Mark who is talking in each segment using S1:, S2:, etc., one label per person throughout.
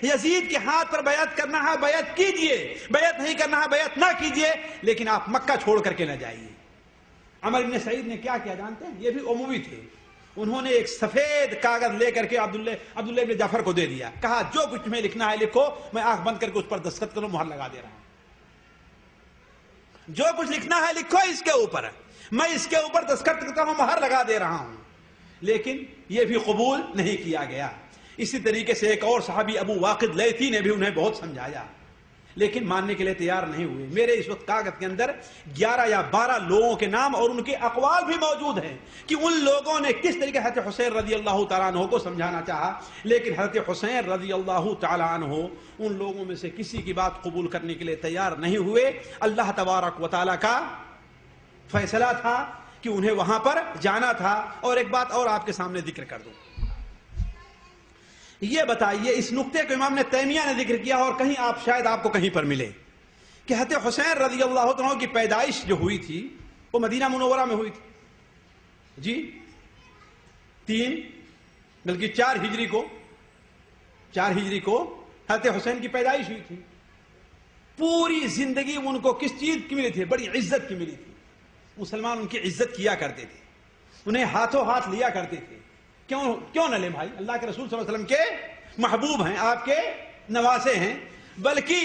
S1: یزید کے ہاتھ پر بیعت کرنا ہے بیعت کیجئے، بیعت نہیں کرنا ہے بیعت نہ کیجئے، لیکن آپ مکہ چھوڑ کر کے نہ جائیے۔ عمر بن سعید نے کیا کیا جانتے ہیں؟ یہ بھی اموی تھے، انہوں نے ایک سفید کاغذ لے کر کے عبداللہ بن جعفر کو دے دیا، کہا جو کچھ تمہیں لکھنا ہے لکھو، میں آنکھ بند کر کے اس پر دستخط کروں، مہر لگا دے رہا ہوں، جو کچھ لکھنا ہے لکھو اس کے اوپر، میں اس کے اوپر دستخط کرتا ہوں، مہر لگا دے رہا ہوں۔ لیکن یہ بھی قبول نہیں کیا گیا۔ اسی طریقے سے ایک اور صحابی ابو واقد لیثی نے بھی انہیں بہت سمجھایا، لیکن ماننے کے لیے تیار نہیں ہوئے۔ میرے اس وقت کاغذ کے اندر 11 یا 12 لوگوں کے نام اور ان کے اقوال بھی موجود ہیں کہ ان لوگوں نے کس طریقے حضرت حسین رضی اللہ تعالیٰ عنہ کو سمجھانا چاہا، لیکن حضرت حسین رضی اللہ تعالیٰ عنہ ان لوگوں میں سے کسی کی بات قبول کرنے کے لیے تیار نہیں ہوئے۔ اللہ تبارک و تعالیٰ کا فیصلہ تھا کہ انہیں وہاں پر جانا تھا۔ اور ایک بات اور آپ کے سامنے ذکر کر دوں، یہ بتائیے، اس نقطے کو امام نے تیمیہ نے ذکر کیا اور کہیں آپ شاید آپ کو کہیں پر ملے کہ حضرت حسین رضی اللہ عنہ کی پیدائش جو ہوئی تھی وہ مدینہ منورہ میں ہوئی تھی، جی 3 بلکہ 4 ہجری کو حضرت حسین کی پیدائش ہوئی تھی۔ پوری زندگی ان کو کس چیز کی ملی تھی؟ بڑی عزت کی ملی تھی۔ مسلمان ان کی عزت کیا کرتے تھے، انہیں ہاتھوں ہاتھ لیا کرتے تھے۔ کیوں نہ لیں بھائی، اللہ کے رسول صلی اللہ علیہ وسلم کے محبوب ہیں، آپ کے نواسے ہیں۔ بلکہ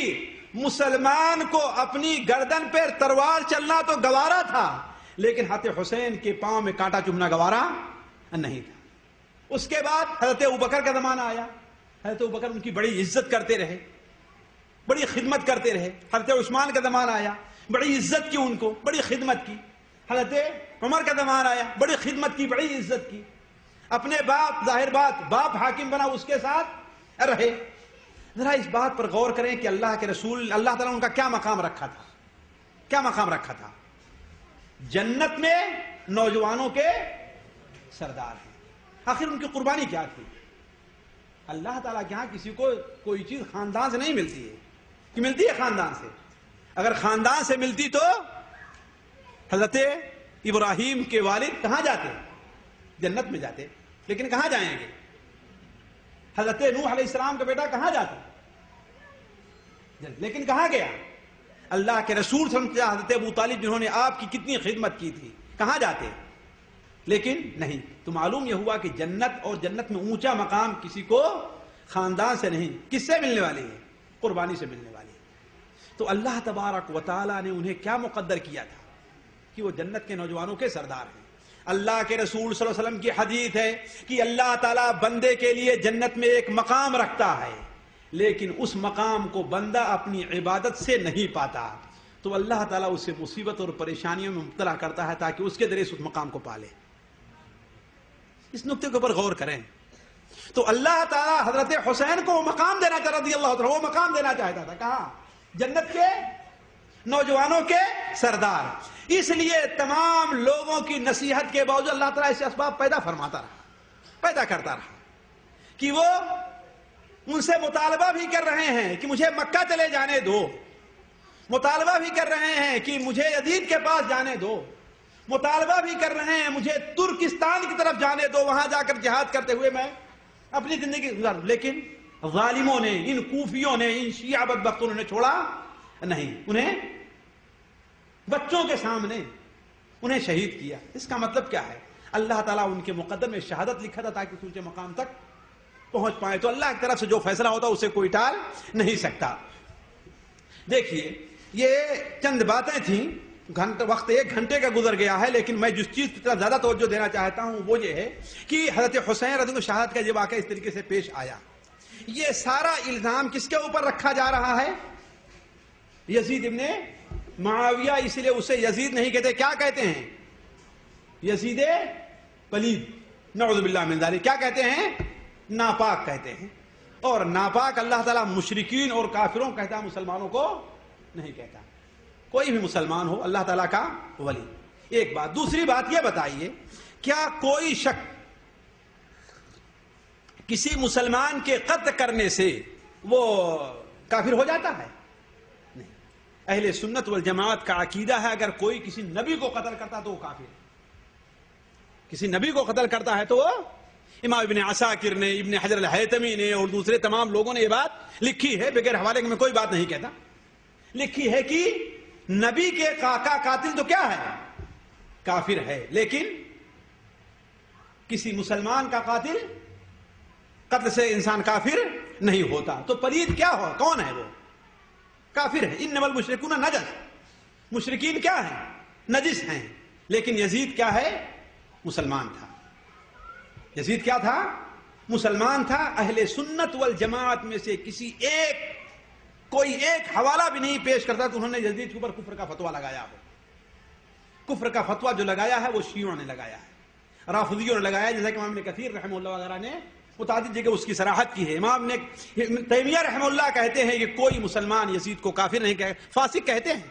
S1: مسلمان کو اپنی گردن پر تلوار چلنا تو گوارا تھا، لیکن حضرت حسین کے پاؤں میں کانٹا چبھنا گوارا نہیں تھا۔ اس کے بعد حضرت ابوبکر کا زمانہ آیا، حضرت ابوبکر ان کی بڑی عزت کرتے رہے، بڑی خدمت کرتے رہے۔ حضرت عثمان کا زمانہ آیا، بڑی عزت کی ان کو، بڑی خدمت کی۔ حضرت عمر کا زمانہ آیا، بڑی خدمت کی، بڑی عزت کی۔ اپنے باپ، ظاہر بات باپ حاکم بنا، اس کے ساتھ رہے۔ ذرا اس بات پر غور کریں کہ اللہ کے رسول، اللہ تعالیٰ نے ان کا کیا مقام رکھا تھا، کیا مقام رکھا تھا؟ جنت میں نوجوانوں کے سردار ہیں۔ آخر ان کی قربانی کیا تھی؟ اللہ تعالیٰ کے ہاں کسی کو کوئی چیز خاندان سے نہیں ملتی ہے، کہ ملتی ہے خاندان سے؟ اگر خاندان سے ملتی تو حضرت ابراہیم کے والد کہاں جاتے؟ جنت میں جاتے، لیکن کہاں جائیں گے؟ حضرت نوح علیہ السلام کا بیٹا کہاں جاتا؟ لیکن کہاں گیا؟ اللہ کے رسول صلی اللہ علیہ وسلم، حضرت ابو طالب جنہوں نے آپ کی کتنی خدمت کی تھی، کہاں جاتے؟ لیکن نہیں۔ تو معلوم یہ ہوا کہ جنت اور جنت میں اونچا مقام کسی کو خاندان سے نہیں، کس سے ملنے والی ہے؟ قربانی سے ملنے والی ہے۔ تو اللہ تبارک و تعالیٰ نے انہیں کیا مقدر کیا تھا کہ وہ جنت کے نوجوانوں کے سردار ہیں۔ اللہ کے رسول صلی اللہ علیہ وسلم کی حدیث ہے کہ اللہ تعالیٰ بندے کے لیے جنت میں ایک مقام رکھتا ہے، لیکن اس مقام کو بندہ اپنی عبادت سے نہیں پاتا، تو اللہ تعالیٰ اسے مصیبت اور پریشانیوں میں مبتلا کرتا ہے تاکہ اس کے ذریعے اس مقام کو پالے۔ اس نقطے کے اوپر غور کریں۔ تو اللہ تعالیٰ حضرت حسین کو وہ مقام دینا چاہتا، رضی اللہ عنہ وہ مقام دینا چاہتا تھا، کہاں؟ جنت کے نوجوانوں کے سردار۔ اس لیے تمام لوگوں کی نصیحت کے باوجود اللہ تعالیٰ ایسے اسباب پیدا فرماتا رہا، پیدا کرتا رہا کہ وہ ان سے مطالبہ بھی کر رہے ہیں کہ مجھے مکہ چلے جانے دو، مطالبہ بھی کر رہے ہیں کہ مجھے یزید کے پاس جانے دو، مطالبہ بھی کر رہے ہیں مجھے ترکستان کی طرف جانے دو، وہاں جا کر جہاد کرتے ہوئے میں اپنی زندگی گزار۔ لیکن ظالموں نے، ان کوفیوں نے، ان شیعہ بدبختوں نے چھوڑا نہیں، انہیں بچوں کے سامنے انہیں شہید کیا۔ اس کا مطلب کیا ہے؟ اللہ تعالیٰ ان کے مقدر میں شہادت لکھا تھا تاکہ اونچے مقام تک پہنچ پائے۔ تو اللہ کی طرف سے جو فیصلہ ہوتا اسے کوئی ٹال نہیں سکتا۔ دیکھیے، یہ چند باتیں تھیں، وقت 1 گھنٹے کا گزر گیا ہے، لیکن میں جس چیز کی طرف زیادہ توجہ دینا چاہتا ہوں وہ یہ ہے کہ حضرت حسین رضی اللہ عنہ شہادت کا یہ واقعہ اس طریقے سے پیش آیا۔ یہ سارا الزام کس کے اوپر رکھا جا رہا ہے؟ یزید ابن معاویہ، اس لیے اسے یزید نہیں کہتے، کیا کہتے ہیں؟ یزید پلید، نعوذ باللہ من ذالک۔ کیا کہتے ہیں؟ ناپاک کہتے ہیں۔ اور ناپاک اللہ تعالیٰ مشرکین اور کافروں کہتا ہے، مسلمانوں کو نہیں کہتا۔ کوئی بھی مسلمان ہو اللہ تعالیٰ کا ولی۔ ایک بات۔ دوسری بات یہ بتائیے، کیا کوئی شک کسی مسلمان کے قتل کرنے سے وہ کافر ہو جاتا ہے؟ نہیں۔ اہل سنت والجماعت کا عقیدہ ہے اگر کوئی کسی نبی کو قتل کرتا تو وہ کافر ہے، کسی نبی کو قتل کرتا ہے تو وہ، امام ابن عساکر نے، ابن حجر الہیتمی نے اور دوسرے تمام لوگوں نے یہ بات لکھی ہے، بغیر حوالے کے میں کوئی بات نہیں کہتا، لکھی ہے کہ نبی کے کا قاتل تو کیا ہے؟ کافر ہے، لیکن کسی مسلمان کا قاتل قتل سے انسان کافر نہیں ہوتا۔ تو پلید کیا ہو؟ کون ہے وہ؟ کافر ہے۔ انما المشرکون نجس، مشرکین کیا ہیں؟ نجس ہیں۔ لیکن یزید کیا ہے؟ مسلمان تھا۔ یزید کیا تھا؟ مسلمان تھا۔ اہل سنت والجماعت میں سے کسی کوئی ایک حوالہ بھی نہیں پیش کرتا تو انہوں نے یزید کے اوپر کفر کا فتویٰ لگایا ہو۔ کفر کا فتویٰ جو لگایا ہے وہ شیعوں نے لگایا ہے، رافضیوں نے لگایا ہے، جیسا کہ امام ابن کثیر رحمہ اللہ وغیرہ نے متعدد جگہ اس کی صراحت کی ہے۔ امام نے تیمیہ رحمہ اللہ کہتے ہیں کہ کوئی مسلمان یزید کو کافر نہیں کہے، فاسق کہتے ہیں،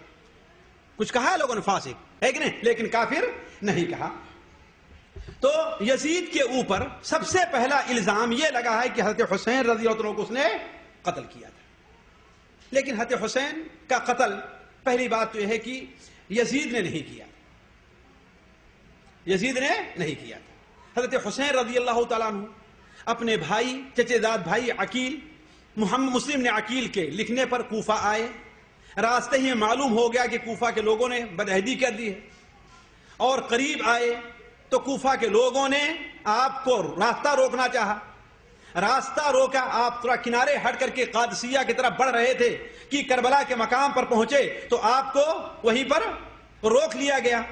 S1: کچھ کہا ہے لوگوں نے فاسق ہے کہ نہیں، لیکن کافر نہیں کہا۔ تو یزید کے اوپر سب سے پہلا الزام یہ لگا ہے کہ حضرت حسین رضی اللہ عنہ کو اس نے قتل کیا تھا۔ لیکن حضرت حسین کا قتل پہلی بات تو یہ ہے کہ یزید نے نہیں کیا، یزید نے نہیں کیا تھا۔ حضرت حسین رضی اللہ تعالیٰ عنہ اپنے بھائی، چچے زاد بھائی عقیل، محمد مسلم نے عقیل کے لکھنے پر کوفہ آئے۔ راستے ہی معلوم ہو گیا کہ کوفہ کے لوگوں نے بدعہدی کر دی ہے، اور قریب آئے تو کوفہ کے لوگوں نے آپ کو راستہ روکنا چاہا، راستہ روکا، آپ تھوڑا کنارے ہٹ کر کے قادسیہ کی طرف بڑھ رہے تھے کہ کربلا کے مقام پر پہنچے تو آپ کو وہیں پر روک لیا گیا،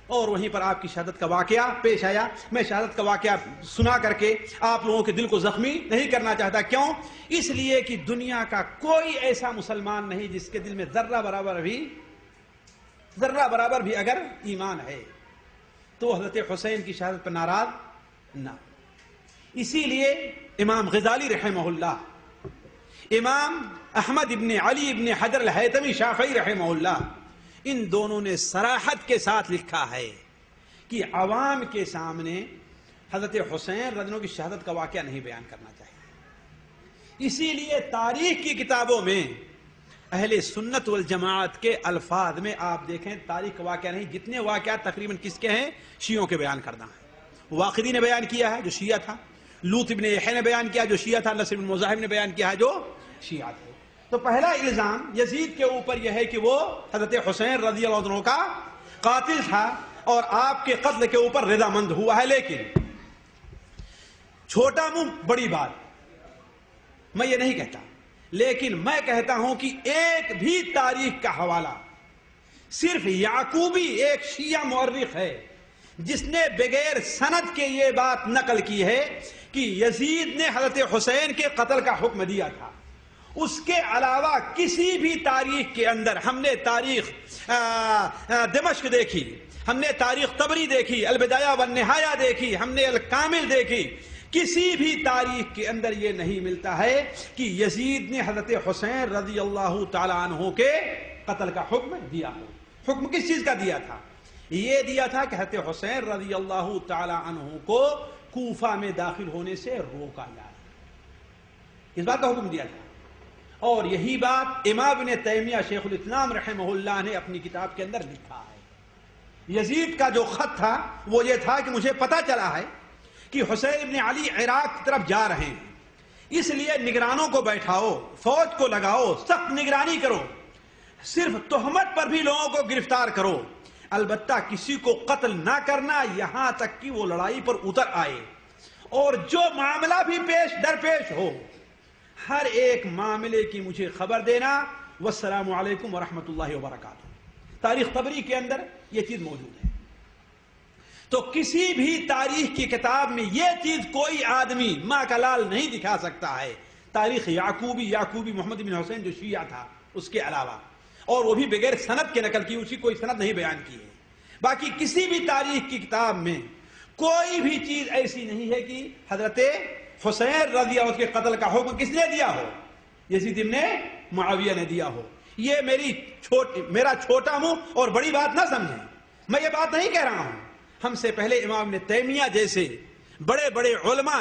S1: اور وہیں پر آپ کی شہادت کا واقعہ پیش آیا۔ میں شہادت کا واقعہ سنا کر کے آپ لوگوں کے دل کو زخمی نہیں کرنا چاہتا۔ کیوں؟ اس لیے کہ دنیا کا کوئی ایسا مسلمان نہیں جس کے دل میں ذرہ برابر بھی اگر ایمان ہے تو حضرت حسین کی شہادت پر ناراض نہ۔ اسی لیے امام غزالی رحمہ اللہ، امام احمد ابن علی ابن حجر الہیتمی شافعی رحمہ اللہ، ان دونوں نے صراحت کے ساتھ لکھا ہے کہ عوام کے سامنے حضرت حسین رضی اللہ عنہ کی شہادت کا واقعہ نہیں بیان کرنا چاہیے۔ اسی لیے تاریخ کی کتابوں میں اہل سنت والجماعت کے الفاظ میں آپ دیکھیں تاریخ کا واقعہ نہیں، جتنے واقعات تقریباً کس کے ہیں؟ شیعوں کے بیان کرنا ہے۔ واقدی نے بیان کیا ہے جو شیعہ تھا، لوط ابن یحییٰ نے بیان کیا جو شیعہ تھا، نصر بن مزاحم نے بیان کیا ہے جو شیعہ تھے۔ تو پہلا الزام یزید کے اوپر یہ ہے کہ وہ حضرت حسین رضی اللہ عنہ کا قاتل تھا اور آپ کے قتل کے اوپر رضامند ہوا ہے۔ لیکن چھوٹا منہ بڑی بات میں یہ نہیں کہتا، لیکن میں کہتا ہوں کہ ایک بھی تاریخ کا حوالہ، صرف یعقوبی ایک شیعہ مورخ ہے جس نے بغیر سند کے یہ بات نقل کی ہے کہ یزید نے حضرت حسین کے قتل کا حکم دیا تھا۔ اس کے علاوہ کسی بھی تاریخ کے اندر، ہم نے تاریخ دمشق دیکھی، ہم نے تاریخ طبری دیکھی، البدایہ والنہایہ دیکھی، ہم نے الکامل دیکھی، کسی بھی تاریخ کے اندر یہ نہیں ملتا ہے کہ یزید نے حضرت حسین رضی اللہ تعالی عنہ کے قتل کا حکم دیا ہو۔ حکم کس چیز کا دیا تھا؟ یہ دیا تھا کہ حضرت حسین رضی اللہ تعالی عنہ کو کوفہ میں داخل ہونے سے روکا جائے، اس بات کا حکم دیا تھا۔ اور یہی بات امام ابن تیمیہ شیخ الاسلام رحمہ اللہ نے اپنی کتاب کے اندر لکھا ہے۔ یزید کا جو خط تھا وہ یہ تھا کہ مجھے پتا چلا ہے کہ حسین ابن علی عراق کی طرف جا رہے ہیں، اس لیے نگرانوں کو بیٹھاؤ، فوج کو لگاؤ، سخت نگرانی کرو، صرف تہمت پر بھی لوگوں کو گرفتار کرو، البتہ کسی کو قتل نہ کرنا یہاں تک کہ وہ لڑائی پر اتر آئے، اور جو معاملہ بھی درپیش ہو ہر ایک معاملے کی مجھے خبر دینا۔ والسلام علیکم ورحمۃ اللہ وبرکاتہ۔ تاریخ طبری کے اندر یہ چیز موجود ہے۔ تو کسی بھی تاریخ کی کتاب میں یہ چیز کوئی آدمی ماں کا لال نہیں دکھا سکتا ہے، تاریخ یعقوبی محمد بن حسین جو شیعہ تھا اس کے علاوہ، اور وہ بھی بغیر سند کے نقل کی، اسی کوئی سند نہیں بیان کی ہے۔ باقی کسی بھی تاریخ کی کتاب میں کوئی بھی چیز ایسی نہیں ہے کہ حضرت حسین رضی اللہ عنہ کے قتل کا حکم کس نے دیا ہو؟ یزید ابن معاویہ نے دیا ہو۔ یہ میرا چھوٹا منہ اور بڑی بات نہ سمجھیں، میں یہ بات نہیں کہہ رہا ہوں۔ ہم سے پہلے امام ابن تیمیہ جیسے بڑے بڑے علماء،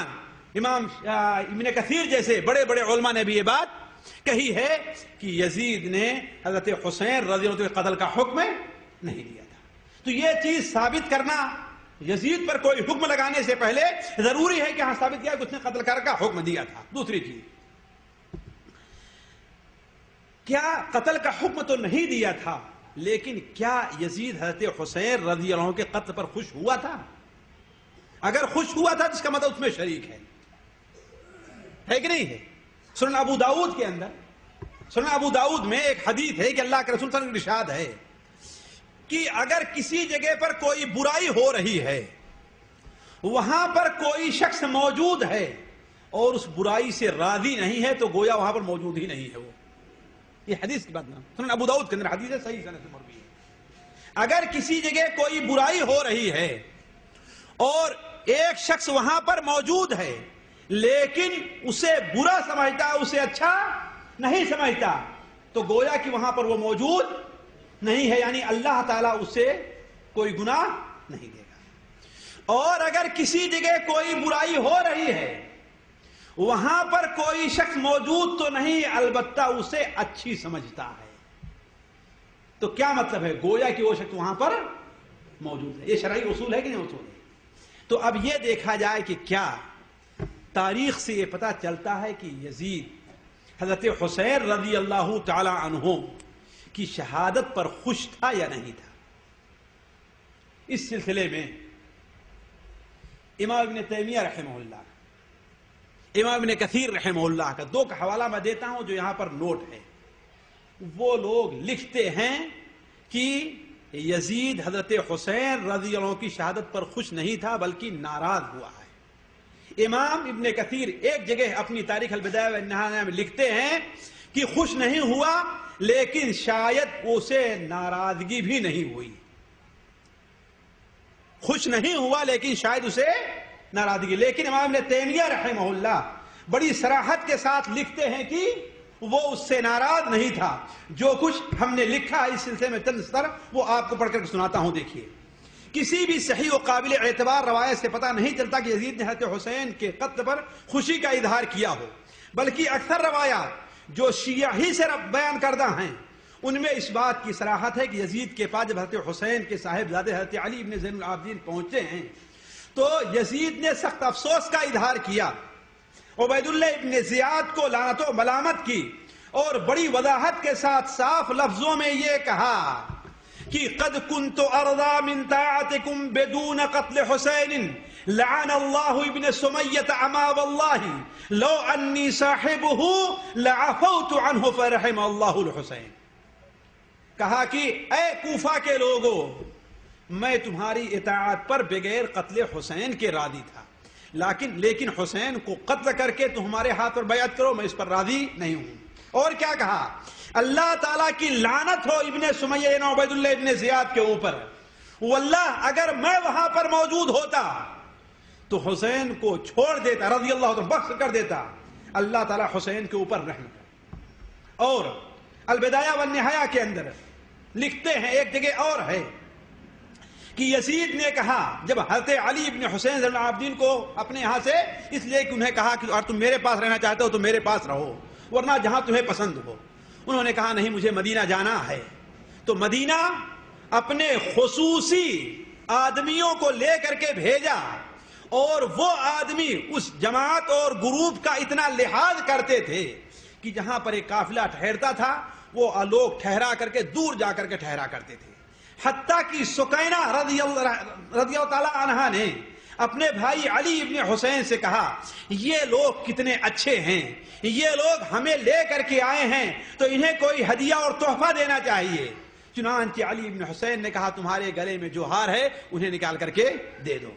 S1: امام ابن کثیر جیسے بڑے بڑے علماء نے بھی یہ بات کہی ہے کہ یزید نے حضرت حسین رضی اللہ عنہ کے قتل کا حکم نہیں دیا تھا۔ تو یہ چیز ثابت کرنا یزید پر کوئی حکم لگانے سے پہلے ضروری ہے کہ ہاں ثابت کیا کہ اس نے قتل کر کا حکم دیا تھا. دوسری چیز، کیا قتل کا حکم تو نہیں دیا تھا، لیکن کیا یزید حضرت حسین رضی اللہ عنہ کے قتل پر خوش ہوا تھا؟ اگر خوش ہوا تھا تو اس کا مطلب اس میں شریک ہے کہ نہیں ہے؟ سنن ابو داؤد کے اندر، سنن ابو داؤد میں ایک حدیث ہے کہ اللہ کے رسول صلی اللہ علیہ وسلم کا ارشاد ہے کہ اگر کسی جگہ پر کوئی برائی ہو رہی ہے، وہاں پر کوئی شخص موجود ہے اور اس برائی سے راضی نہیں ہے، تو گویا وہاں پر موجود ہی نہیں ہے وہ. یہ حدیث کی بات نا، سنن ابو داؤد کے اندر حدیث ہے، صحیح سند سے مروی ہے. اگر کسی جگہ کوئی برائی ہو رہی ہے اور ایک شخص وہاں پر موجود ہے لیکن اسے برا سمجھتا، اسے اچھا نہیں سمجھتا، تو گویا کہ وہاں پر وہ موجود نہیں ہے، یعنی اللہ تعالیٰ اسے کوئی گناہ نہیں دے گا. اور اگر کسی جگہ کوئی برائی ہو رہی ہے، وہاں پر کوئی شخص موجود تو نہیں، البتہ اسے اچھی سمجھتا ہے، تو کیا مطلب ہے؟ گویا کہ وہ شخص وہاں پر موجود ہے. یہ شرعی اصول ہے کہ نہیں اصول ہے؟ تو اب یہ دیکھا جائے کہ کیا تاریخ سے یہ پتہ چلتا ہے کہ یزید حضرت حسین رضی اللہ تعالی عنہ کی شہادت پر خوش تھا یا نہیں تھا؟ اس سلسلے میں امام ابن تیمیہ رحمہ اللہ، امام ابن کثیر رحمہ اللہ کا دو کا حوالہ میں دیتا ہوں جو یہاں پر نوٹ ہے. وہ لوگ لکھتے ہیں کہ یزید حضرت حسین رضی اللہ عنہ کی شہادت پر خوش نہیں تھا بلکہ ناراض ہوا ہے. امام ابن کثیر ایک جگہ اپنی تاریخ البدایہ والنہایہ میں لکھتے ہیں کہ خوش نہیں ہوا، لیکن شاید اسے ناراضگی بھی نہیں ہوئی. خوش نہیں ہوا لیکن شاید اسے ناراضگی. لیکن امام ابن تیمیہ رحمہ اللہ بڑی صراحت کے ساتھ لکھتے ہیں کہ وہ اس سے ناراض نہیں تھا. جو کچھ ہم نے لکھا اس سلسلے میں چند سطر وہ آپ کو پڑھ کر سناتا ہوں. دیکھیے، کسی بھی صحیح و قابل اعتبار روایت سے پتہ نہیں چلتا کہ یزید نے حضرت حسین کے قتل پر خوشی کا اظہار کیا ہو، بلکہ اکثر روایات جو شیعہ ہی سے بیان کردہ ہیں ان میں اس بات کی صراحت ہے کہ یزید کے پاس جب حضرت حسین کے صاحبزادے حضرت علی ابن زین العابدین پہنچے ہیں تو یزید نے سخت افسوس کا اظہار کیا، عبید اللہ ابن زیاد کو لعنت و ملامت کی، اور بڑی وضاحت کے ساتھ صاف لفظوں میں یہ کہا کہ قد كنت ارضى من طاعتكم بدون قتل حسين لعن الله ابن سمية اما والله لو اني صاحبه لعفوت عنه فرحم الله الحسين. کہا کہ اے کوفہ کے لوگوں، میں تمہاری اطاعت پر بغیر قتل حسین کے راضی تھا، لیکن حسین کو قتل کر کے تمہارے ہاتھ پر بیعت کرو، میں اس پر راضی نہیں ہوں. اور کیا کہا؟ اللہ تعالیٰ کی لعنت ہو ابن سمیہ یعنی عبید اللہ ابن زیاد کے اوپر، واللہ اگر میں وہاں پر موجود ہوتا تو حسین کو چھوڑ دیتا، رضی اللہ عنہ بخش کر دیتا. اللہ تعالیٰ حسین کے اوپر رحم کر. اور البدایہ والنہایہ کے اندر لکھتے ہیں، ایک جگہ اور ہے کہ یزید نے کہا جب حضرت علی ابن حسین زین العابدین کو اپنے یہاں سے اس لیے کہ انہیں کہا کہ اگر تم میرے پاس رہنا چاہتے ہو تو میرے پاس رہو ورنہ جہاں تمہیں پسند ہو. انہوں نے کہا نہیں مجھے مدینہ جانا ہے. تو مدینہ اپنے خصوصی آدمیوں کو لے کر کے بھیجا، اور وہ آدمی اس جماعت اور گروپ کا اتنا لحاظ کرتے تھے کہ جہاں پر ایک قافلہ ٹھہرتا تھا وہ لوگ ٹھہرا کر کے دور جا کر کے ٹھہرا کرتے تھے. حتیٰ کہ سکینہ رضی اللہ تعالی عنہا نے اپنے بھائی علی ابن حسین سے کہا یہ لوگ کتنے اچھے ہیں، یہ لوگ ہمیں لے کر کے آئے ہیں تو انہیں کوئی ہدیہ اور تحفہ دینا چاہیے. چنانچہ علی ابن حسین نے کہا تمہارے گلے میں جو ہار ہے انہیں نکال کر کے دے دو.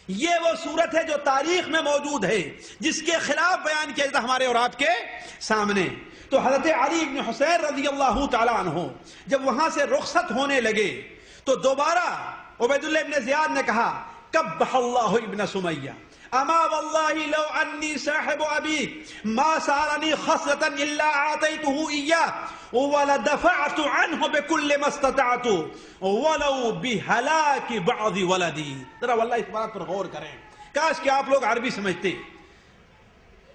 S1: یہ وہ صورت ہے جو تاریخ میں موجود ہے جس کے خلاف بیان کیا جاتا ہمارے اور آپ کے سامنے. تو حضرت علی ابن حسین رضی اللہ تعالی عنہ جب وہاں سے رخصت ہونے لگے تو دوبارہ عبید اللہ ابن زیاد نے کہا قبح اللہ ابن سمیہ اما والله لو انی صاحب ابی ما سارنی خصلة الا اعطیته ایاه ولدفعت عنه بكل ما استطعت ولو بهلاك بعض ولدی. ذرا واللہ اس بات پر غور کریں، کاش کہ آپ لوگ عربی سمجھتے.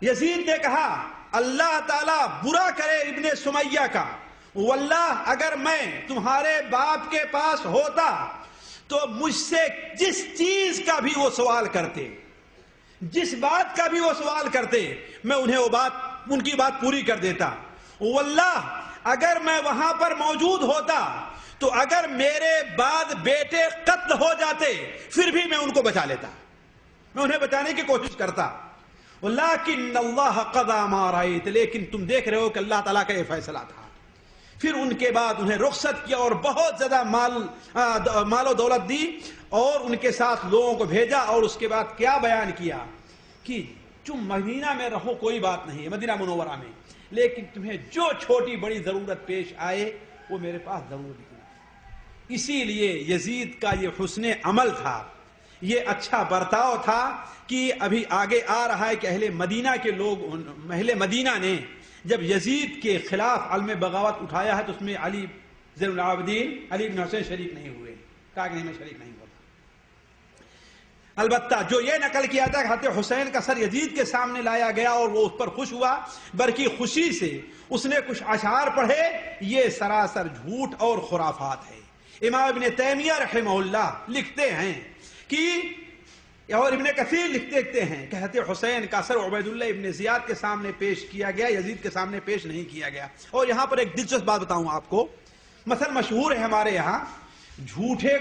S1: یزید نے کہا اللہ تعالیٰ برا کرے ابن سمیہ کا، واللہ اگر میں تمہارے باپ کے پاس ہوتا تو مجھ سے جس چیز کا بھی وہ سوال کرتے، جس بات کا بھی وہ سوال کرتے، میں انہیں ان کی بات پوری کر دیتا۔ واللہ اگر میں وہاں پر موجود ہوتا تو اگر میرے بعد بیٹے قتل ہو جاتے پھر بھی میں ان کو بچا لیتا، میں انہیں بچانے کی کوشش کرتا۔ ولیکن اللہ قضا ما رأیت، لیکن تم دیکھ رہے ہو کہ اللہ تعالیٰ کا یہ فیصلہ تھا۔ پھر ان کے بعد انہیں رخصت کیا اور بہت زیادہ مال و دولت دی اور ان کے ساتھ لوگوں کو بھیجا، اور اس کے بعد کیا بیان کیا کہ تم مدینہ میں رہو کوئی بات نہیں ہے، مدینہ منورہ میں، لیکن تمہیں جو چھوٹی بڑی ضرورت پیش آئے وہ میرے پاس ضرور دکھنا۔ اسی لیے یزید کا یہ حسن عمل تھا، یہ اچھا برتاؤ تھا کہ ابھی آگے آ رہا ہے کہ اہل مدینہ نے جب یزید کے خلاف علم بغاوت اٹھایا ہے تو اس میں علی زین العابدین علی بن حسین شریک نہیں ہوئے، کہا کہ نہیں میں شریک نہیں ہوتا۔ البتہ جو یہ نقل کیا تھا کہ حضرت حسین کا سر یزید کے سامنے لایا گیا اور وہ اس پر خوش ہوا، بلکہ خوشی سے اس نے کچھ اشعار پڑھے، یہ سراسر جھوٹ اور خرافات ہے۔ امام ابن تیمیہ رحمہ اللہ لکھتے ہیں کہ اور ابن کثیر لکھتے ہیں کہ حضرت حسین کا سر عبید اللہ ابن زیاد کے سامنے پیش کیا گیا، یزید کے سامنے پیش نہیں کیا گیا۔ اور یہاں پر ایک دلچسپ بات بتاؤں آپ کو، مثلا مشہور ہے ہمارے یہاں جھوٹے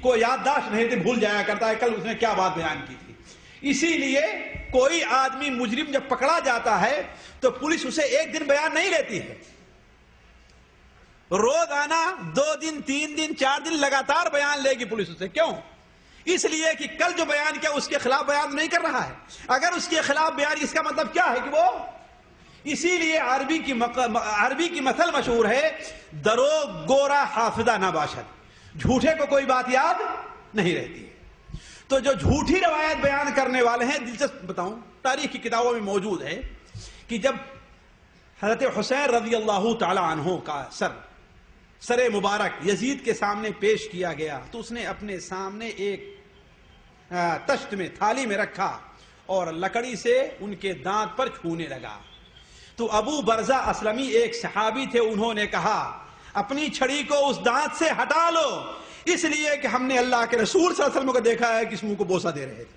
S1: کو یادداشت نہیں تھی، بھول جایا کرتا ہے کل اس نے کیا بات بیان کی تھی۔ اسی لیے کوئی آدمی مجرم جب پکڑا جاتا ہے تو پولیس اسے ایک دن بیان نہیں لیتی ہے، روزانہ 2 دن 3 دن 4 دن لگاتار بیان لے گی پولیس اسے۔ کیوں؟ اس لیے کہ کل جو بیان کیا اس کے خلاف بیان نہیں کر رہا ہے۔ اگر اس کے خلاف بیان، اس کا مطلب کیا ہے کہ وہ، اسی لیے عربی کی مثل مشہور ہے، دروغ گورا حافظہ نہ باشد، جھوٹے کو کوئی بات یاد نہیں رہتی ہے۔ تو جو جھوٹی روایت بیان کرنے والے ہیں، دلچسپ بتاؤں تاریخ کی کتابوں میں موجود ہے کہ جب حضرت حسین رضی اللہ تعالی عنہ کا سر مبارک یزید کے سامنے پیش کیا گیا تو اس نے اپنے سامنے ایک تشت میں تھالی میں رکھا اور لکڑی سے ان کے دانت پر چھونے لگا۔ تو ابو برزہ اسلمی ایک صحابی تھے، انہوں نے کہا اپنی چھڑی کو اس دانت سے ہٹا لو، اس لیے کہ ہم نے اللہ کے رسول صلی اللہ علیہ وسلم کو دیکھا ہے کہ اس منہ کو بوسہ دے رہے تھے۔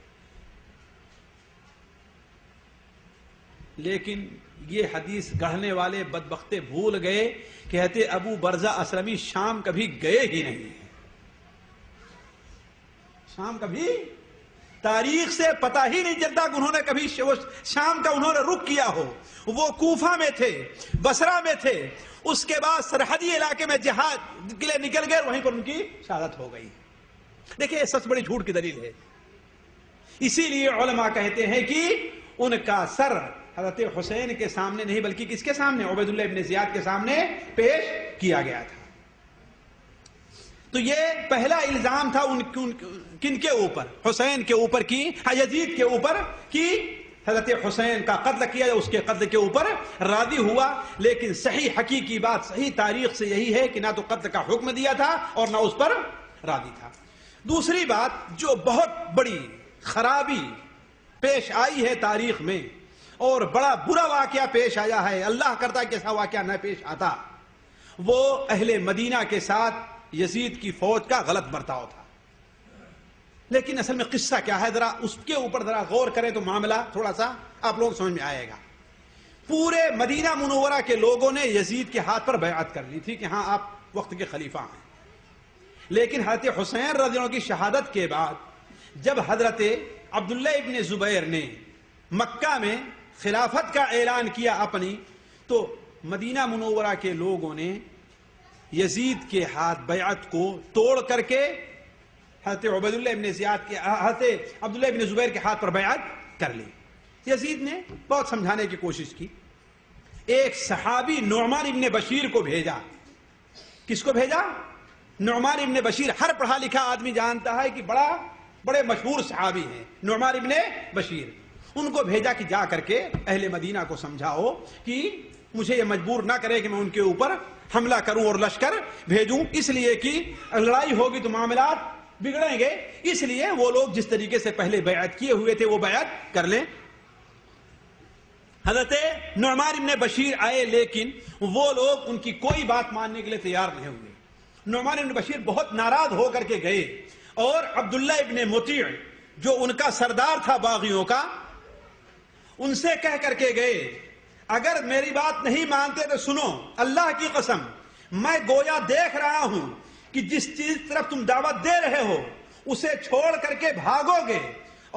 S1: لیکن یہ حدیث گڑھنے والے بدبختے بھول گئے کہ حضرت ابو برزہ اسلمی شام کبھی گئے ہی نہیں، شام کبھی تاریخ سے پتہ ہی نہیں چلتا کہ انہوں نے کبھی شام کا انہوں نے رخ کیا ہو۔ وہ کوفہ میں تھے، بصرہ میں تھے، اس کے بعد سرحدی علاقے میں جہاد کے لیے نکل گئے، وہیں پر ان کی شہادت ہو گئی۔ دیکھیں یہ سب سے بڑی جھوٹ کی دلیل ہے۔ اسی لیے علماء کہتے ہیں کہ ان کا سر حضرت حسین کے سامنے نہیں بلکہ کس کے سامنے، عبید اللہ ابن زیاد کے سامنے پیش کیا گیا تھا۔ تو یہ پہلا الزام تھا کن کے اوپر، حسین کے اوپر کی، یزید کے اوپر کی حضرت حسین کا قتل کیا، اس کے قتل کے اوپر راضی ہوا۔ لیکن صحیح حقیقی بات صحیح تاریخ سے یہی ہے کہ نہ تو قتل کا حکم دیا تھا اور نہ اس پر راضی تھا۔ دوسری بات جو بہت بڑی خرابی پیش آئی ہے تاریخ میں اور بڑا برا واقعہ پیش آیا ہے، اللہ کرتا کہ ایسا واقعہ نہ پیش آتا، وہ اہل مدینہ کے ساتھ یزید کی فوج کا غلط برتاؤ تھا۔ لیکن اصل میں قصہ کیا ہے، ذرا اس کے اوپر ذرا غور کریں تو معاملہ تھوڑا سا آپ لوگ سمجھ میں آئے گا۔ پورے مدینہ منورہ کے لوگوں نے یزید کے ہاتھ پر بیعت کر لی تھی کہ ہاں آپ وقت کے خلیفہ ہیں، لیکن حضرت حسین رضی اللہ عنہ کی شہادت کے بعد جب حضرت عبداللہ ابن زبیر نے مکہ میں خلافت کا اعلان کیا اپنی، تو مدینہ منورہ کے لوگوں نے یزید کے ہاتھ بیعت کو توڑ کر کے حضرت عبید حضرت عبداللہ ابن زبیر کے ہاتھ پر بیعت کر لی۔ یزید نے بہت سمجھانے کی کوشش کی، ایک صحابی نعمان ابن بشیر کو بھیجا۔ کس کو بھیجا؟ نعمان ابن بشیر، ہر پڑھا لکھا آدمی جانتا ہے کہ بڑے مشہور صحابی ہیں نعمان ابن بشیر۔ ان کو بھیجا کہ جا کر کے اہل مدینہ کو سمجھاؤ کہ مجھے یہ مجبور نہ کرے کہ میں ان کے اوپر حملہ کروں اور لشکر بھیجوں، اس لیے کہ لڑائی ہوگی تو معاملات بگڑیں گے، اس لیے وہ لوگ جس طریقے سے پہلے بیعت کیے ہوئے تھے وہ بیعت کر لیں۔ حضرت نعمان ابن بشیر آئے، لیکن وہ لوگ ان کی کوئی بات ماننے کے لیے تیار نہیں ہوئے۔ نعمان ابن بشیر بہت ناراض ہو کر کے گئے اور عبداللہ ابن مطیع جو ان کا سردار تھا باغیوں کا، ان سے کہہ کر کے گئے اگر میری بات نہیں مانتے تو سنو، اللہ کی قسم میں گویا دیکھ رہا ہوں کہ جس چیز طرف تم دعوت دے رہے ہو اسے چھوڑ کر کے بھاگو گے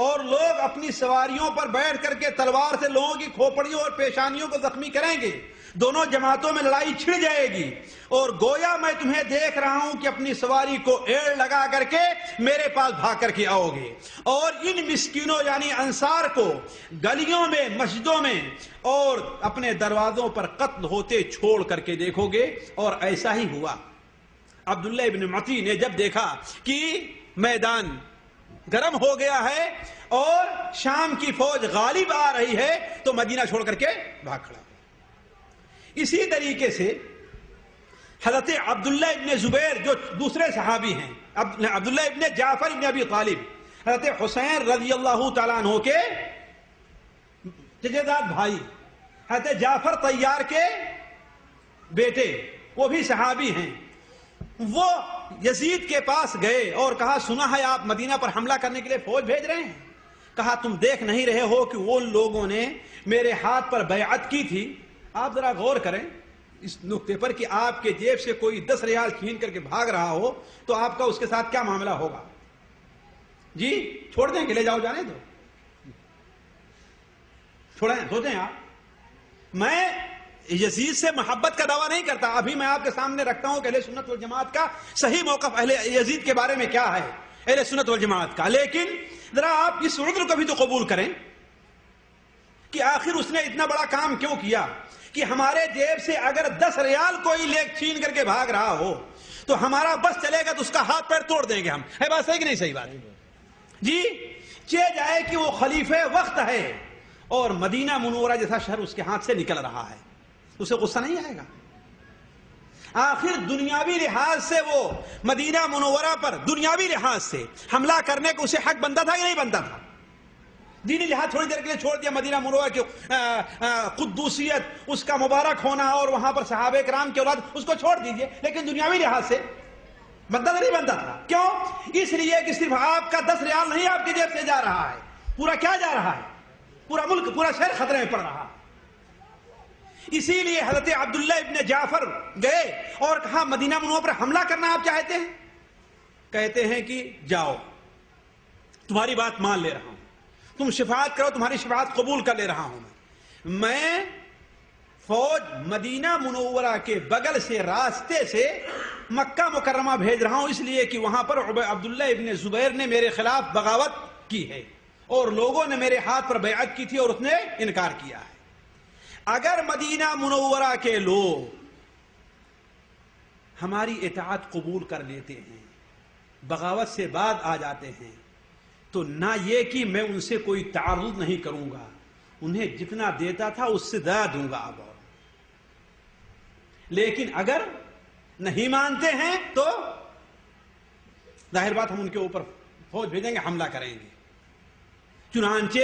S1: اور لوگ اپنی سواریوں پر بیٹھ کر کے تلوار سے لوگوں کی کھوپڑیوں اور پیشانیوں کو زخمی کریں گے، دونوں جماعتوں میں لڑائی چھڑ جائے گی، اور گویا میں تمہیں دیکھ رہا ہوں کہ اپنی سواری کو ایڑ لگا کر کے میرے پاس بھاگ کر کے آؤ گے، اور ان مسکینوں یعنی انصار کو گلیوں میں، مسجدوں میں اور اپنے دروازوں پر قتل ہوتے چھوڑ کر کے دیکھو گے۔ اور ایسا ہی ہوا۔ عبداللہ ابن مطیع نے جب دیکھا کہ میدان گرم ہو گیا ہے اور شام کی فوج غالب آ رہی ہے تو مدینہ چھوڑ کر کے بھاگ کھڑا۔ اسی طریقے سے حضرت عبداللہ ابن زبیر جو دوسرے صحابی ہیں، عبداللہ ابن جعفر ابن ابی طالب، حضرت حسین رضی اللہ تعالیٰ عنہ کے جداد بھائی، حضرت جعفر طیار کے بیٹے، وہ بھی صحابی ہیں، وہ یزید کے پاس گئے اور کہا سنا ہے آپ مدینہ پر حملہ کرنے کے لیے فوج بھیج رہے ہیں؟ کہا تم دیکھ نہیں رہے ہو کہ وہ لوگوں نے میرے ہاتھ پر بیعت کی تھی؟ آپ ذرا غور کریں اس نقطے پر کہ آپ کے جیب سے کوئی 10 ریال چھین کر کے بھاگ رہا ہو تو آپ کا اس کے ساتھ کیا معاملہ ہوگا؟ جی چھوڑ دیں کہ لے جاؤ، جانے دو، چھوڑیں، سوچیں آپ۔ میں یزید سے محبت کا دعویٰ نہیں کرتا، ابھی میں آپ کے سامنے رکھتا ہوں کہ اہل سنت والجماعت کا صحیح موقف اہل یزید کے بارے میں کیا ہے، اہل سنت والجماعت کا، لیکن ذرا آپ اس عذر کو بھی تو قبول کریں کہ آخر اس نے اتنا بڑا کام کیوں کیا کہ ہمارے جیب سے اگر 10 ریال کوئی لے چھین کر کے بھاگ رہا ہو تو ہمارا بس چلے گا تو اس کا ہاتھ پیر توڑ دیں گے ہم۔ ہے بات صحیح کہ نہیں صحیح بات؟ جی چے جائے کہ وہ خلیفہ وقت ہے اور مدینہ منورہ جیسا شہر اس کے ہاتھ سے نکل رہا ہے، اسے غصہ نہیں آئے گا؟ آخر دنیاوی لحاظ سے وہ مدینہ منورہ پر دنیاوی لحاظ سے حملہ کرنے کو اسے حق بنتا تھا کہ نہیں بنتا تھا؟ دینی لحاظ تھوڑی دیر کے لیے چھوڑ دیا، مدینہ منورہ کی قدوسیت، اس کا مبارک ہونا اور وہاں پر صحابہ کرام کی اولاد، اس کو چھوڑ دیجئے، لیکن دنیاوی لحاظ سے بنتا تھا نہیں بنتا تھا؟ کیوں؟ اس لیے کہ صرف آپ کا 10 ریال نہیں آپ کی جیب سے جا رہا ہے، پورا کیا جا رہا ہے؟ پورا ملک، پورا شہر خطرے میں پڑ رہا۔ اسی لیے حضرت عبداللہ ابن جعفر گئے اور کہا مدینہ منورہ پر حملہ کرنا آپ چاہتے ہیں؟ کہتے ہیں کہ جاؤ، تمہاری بات مان لے رہا ہوں، تم شفاعت کرو، تمہاری شفاعت قبول کر لے رہا ہوں۔ میں فوج مدینہ منورہ کے بغل سے راستے سے مکہ مکرمہ بھیج رہا ہوں، اس لیے کہ وہاں پر عبداللہ ابن زبیر نے میرے خلاف بغاوت کی ہے اور لوگوں نے میرے ہاتھ پر بیعت کی تھی اور اس نے انکار کیا ہے۔ اگر مدینہ منورہ کے لوگ ہماری اطاعت قبول کر لیتے ہیں، بغاوت سے بعد آ جاتے ہیں، تو نہ یہ کہ میں ان سے کوئی تعارض نہیں کروں گا، انہیں جتنا دیتا تھا اس سے زیادہ دوں گا اب، اور لیکن اگر نہیں مانتے ہیں تو ظاہر بات ہم ان کے اوپر فوج بھیجیں گے، حملہ کریں گے۔ چنانچہ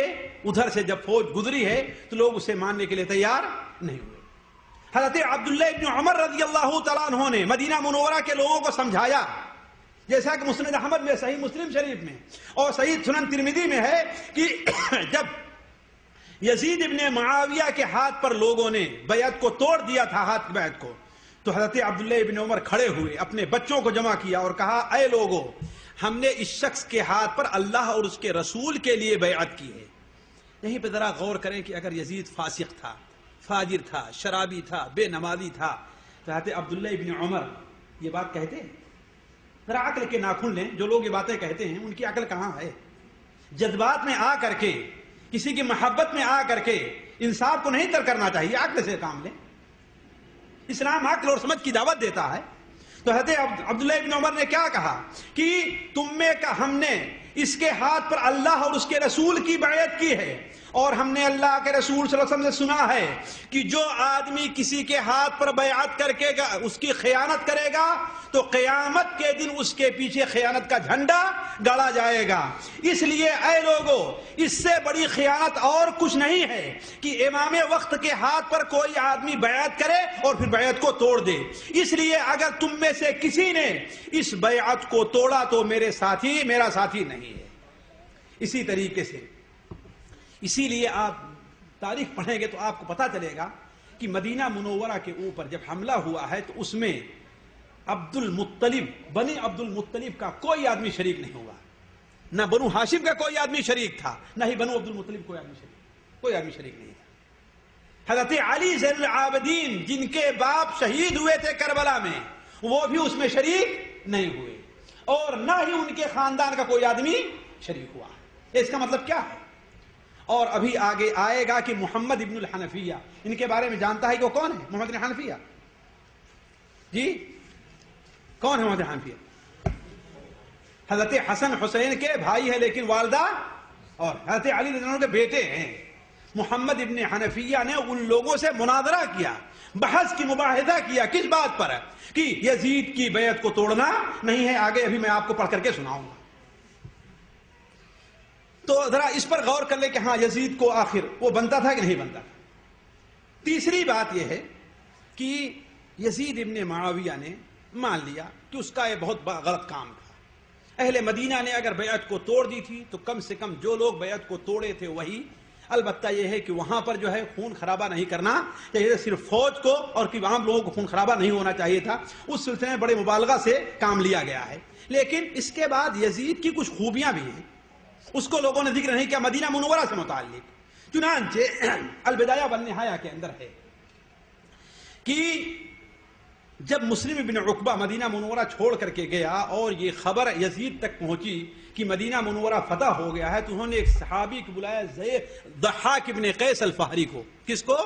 S1: ادھر سے جب فوج گزری ہے تو لوگ اسے ماننے کے لیے تیار نہیں ہوئے۔ حضرت عبداللہ ابن عمر رضی اللہ تعالیٰ عنہ نے مدینہ منورہ کے لوگوں کو سمجھایا، جیسا کہ مسند احمد میں، صحیح مسلم شریف میں اور صحیح سنن ترمذی میں ہے کہ جب یزید ابن معاویہ کے ہاتھ پر لوگوں نے بیعت کو توڑ دیا تھا، ہاتھ بیعت کو، تو حضرت عبداللہ ابن عمر کھڑے ہوئے، اپنے بچوں کو جمع کیا اور کہا اے لوگو، ہم نے اس شخص کے ہاتھ پر اللہ اور اس کے رسول کے لیے بیعت کی ہے۔ یہیں پہ ذرا غور کریں کہ اگر یزید فاسق تھا، فاجر تھا، شرابی تھا، بے نمازی تھا، تو حضرت عبداللہ ابن عمر یہ بات کہتے ہیں؟ ذرا عقل کے ناخن لیں، جو لوگ یہ باتیں کہتے ہیں ان کی عقل کہاں ہے؟ جذبات میں آ کر کے، کسی کی محبت میں آ کر کے انصاف کو نہیں ترک کرنا چاہیے، عقل سے کام لیں۔ اسلام عقل اور سمجھ کی دعوت دیتا ہے۔ تو حضرت عبداللہ ابن عمر نے کیا کہا کہ تم میں کا ہم نے اس کے ہاتھ پر اللہ اور اس کے رسول کی بیعت کی ہے اور ہم نے اللہ کے رسول صلی اللہ علیہ وسلم سے سنا ہے کہ جو آدمی کسی کے ہاتھ پر بیعت کر کے اس کی خیانت کرے گا تو قیامت کے دن اس کے پیچھے خیانت کا جھنڈا گاڑا جائے گا۔ اس لیے اے لوگو، اس سے بڑی خیانت اور کچھ نہیں ہے کہ امام وقت کے ہاتھ پر کوئی آدمی بیعت کرے اور پھر بیعت کو توڑ دے۔ اس لیے اگر تم میں سے کسی نے اس بیعت کو توڑا تو میرا ساتھی نہیں ہے۔ اسی طریقے سے، اسی لیے آپ تاریخ پڑھیں گے تو آپ کو پتا چلے گا کہ مدینہ منورہ کے اوپر جب حملہ ہوا ہے تو اس میں بنی عبد المطلب کا کوئی آدمی شریک نہیں ہوا، نہ بنو ہاشم کا کوئی آدمی شریک تھا، نہ ہی بنو عبد المطلب کوئی آدمی شریک نہیں تھا۔ حضرت علی زین العابدین جن کے باپ شہید ہوئے تھے کربلا میں، وہ بھی اس میں شریک نہیں ہوئے، اور نہ ہی ان کے خاندان کا کوئی آدمی شریک ہوا۔ اس کا مطلب کیا ہے؟ اور ابھی آگے آئے گا کہ محمد ابن الحنفیہ، ان کے بارے میں جانتا ہے کہ وہ کون ہے؟ محمد ابن حنفیہ، جی کون ہے محمد حنفیہ؟ حضرت حسن حسین کے بھائی ہے، لیکن والدہ اور حضرت علی رضی اللہ عنہ کے بیٹے ہیں۔ محمد ابن حنفیہ نے ان لوگوں سے مناظرہ کیا، بحث کی، مباحثہ کیا، کس بات پر؟ کہ یزید کی بیعت کو توڑنا نہیں ہے۔ آگے ابھی میں آپ کو پڑھ کر کے سناؤں گا، تو ذرا اس پر غور کر لیں کہ ہاں یزید کو آخر وہ بنتا تھا کہ نہیں بنتا تھا۔ تیسری بات یہ ہے کہ یزید ابن معاویہ نے مان لیا کہ اس کا یہ بہت غلط کام تھا۔ اہل مدینہ نے اگر بیعت کو توڑ دی تھی تو کم سے کم جو لوگ بیعت کو توڑے تھے وہی، البتہ یہ ہے کہ وہاں پر جو ہے خون خرابہ نہیں کرنا چاہیے، صرف فوج کو اور کہ عام لوگوں کو خون خرابہ نہیں ہونا چاہیے تھا۔ اس سلسلے میں بڑے مبالغہ سے کام لیا گیا ہے۔ لیکن اس کے بعد یزید کی کچھ خوبیاں بھی ہیں، اس کو لوگوں نے ذکر نہیں کیا مدینہ منورہ سے متعلق۔ چنانچہ البدایہ والنہایہ کے اندر ہے کہ جب مسلم بن عقبہ مدینہ منورہ چھوڑ کر کے گیا اور یہ خبر یزید تک پہنچی کہ مدینہ منورہ فتح ہو گیا ہے، تو انہوں نے ایک صحابی کو بلایا، ضحاک ابن قیس الفہری کو۔ کس کو؟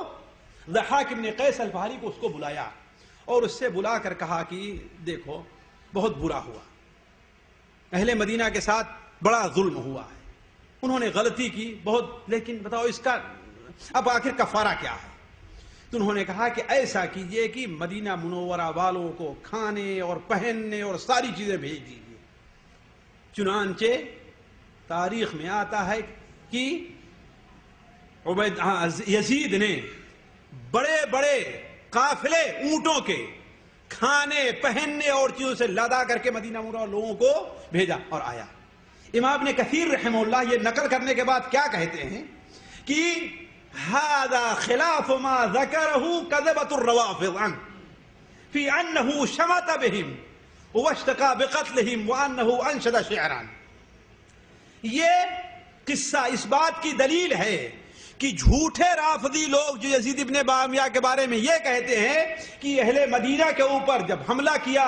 S1: ضحاک ابن قیس الفہری کو، اس کو بلایا اور اس سے بلا کر کہا کہ دیکھو بہت برا ہوا، اہل مدینہ کے ساتھ بڑا ظلم ہوا ہے، انہوں نے غلطی کی بہت، لیکن بتاؤ اس کا اب آخر کفارہ کیا ہے؟ تو انہوں نے کہا کہ ایسا کیجئے کہ مدینہ منورہ والوں کو کھانے اور پہننے اور ساری چیزیں بھیج دیجیے۔ چنانچہ تاریخ میں آتا ہے کہ یزید نے بڑے بڑے قافلے اونٹوں کے کھانے پہننے اور چیزوں سے لادا کر کے مدینہ منورہ لوگوں کو بھیجا اور آیا۔ امام ابن کثیر رحمہ اللہ یہ نقل کرنے کے بعد کیا کہتے ہیں کہ هذا خلاف ما ذكره كذبة الروافض عنه في أنه شمت بهم واشتكى بقتلهم وأنه أنشد شعرا۔ یہ قصہ اس بات کی دلیل ہے کہ جھوٹے رافضی لوگ جو یزید ابن معاویہ کے بارے میں یہ کہتے ہیں کہ اہل مدینہ کے اوپر جب حملہ کیا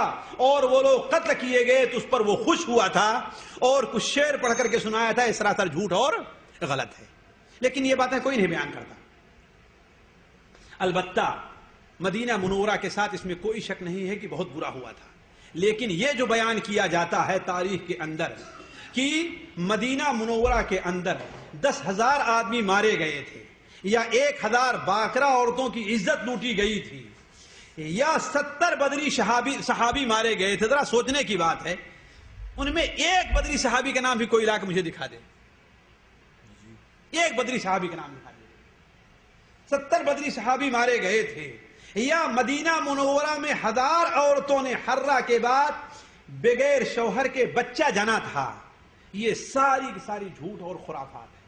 S1: اور وہ لوگ قتل کیے گئے تو اس پر وہ خوش ہوا تھا اور کچھ شعر پڑھ کر کے سنایا تھا، اس سراسر جھوٹ اور غلط ہے۔ لیکن یہ باتیں کوئی نہیں بیان کرتا۔ البتہ مدینہ منورہ کے ساتھ اس میں کوئی شک نہیں ہے کہ بہت برا ہوا تھا، لیکن یہ جو بیان کیا جاتا ہے تاریخ کے اندر کہ مدینہ منورہ کے اندر 10,000 آدمی مارے گئے تھے، یا 1,000 باکرہ عورتوں کی عزت لوٹی گئی تھی، یا 70 بدری صحابی مارے گئے تھے، ذرا سوچنے کی بات ہے۔ ان میں ایک بدری صحابی کا نام بھی کوئی لا کے مجھے دکھا دے، ایک بدری صحابی کا نام دکھا دے۔ 70 بدری صحابی مارے گئے تھے، یا مدینہ منورہ میں 1000 عورتوں نے حرہ کے بعد بغیر شوہر کے بچہ جنا تھا۔ یہ ساری کی ساری جھوٹ اور خرافات ہے،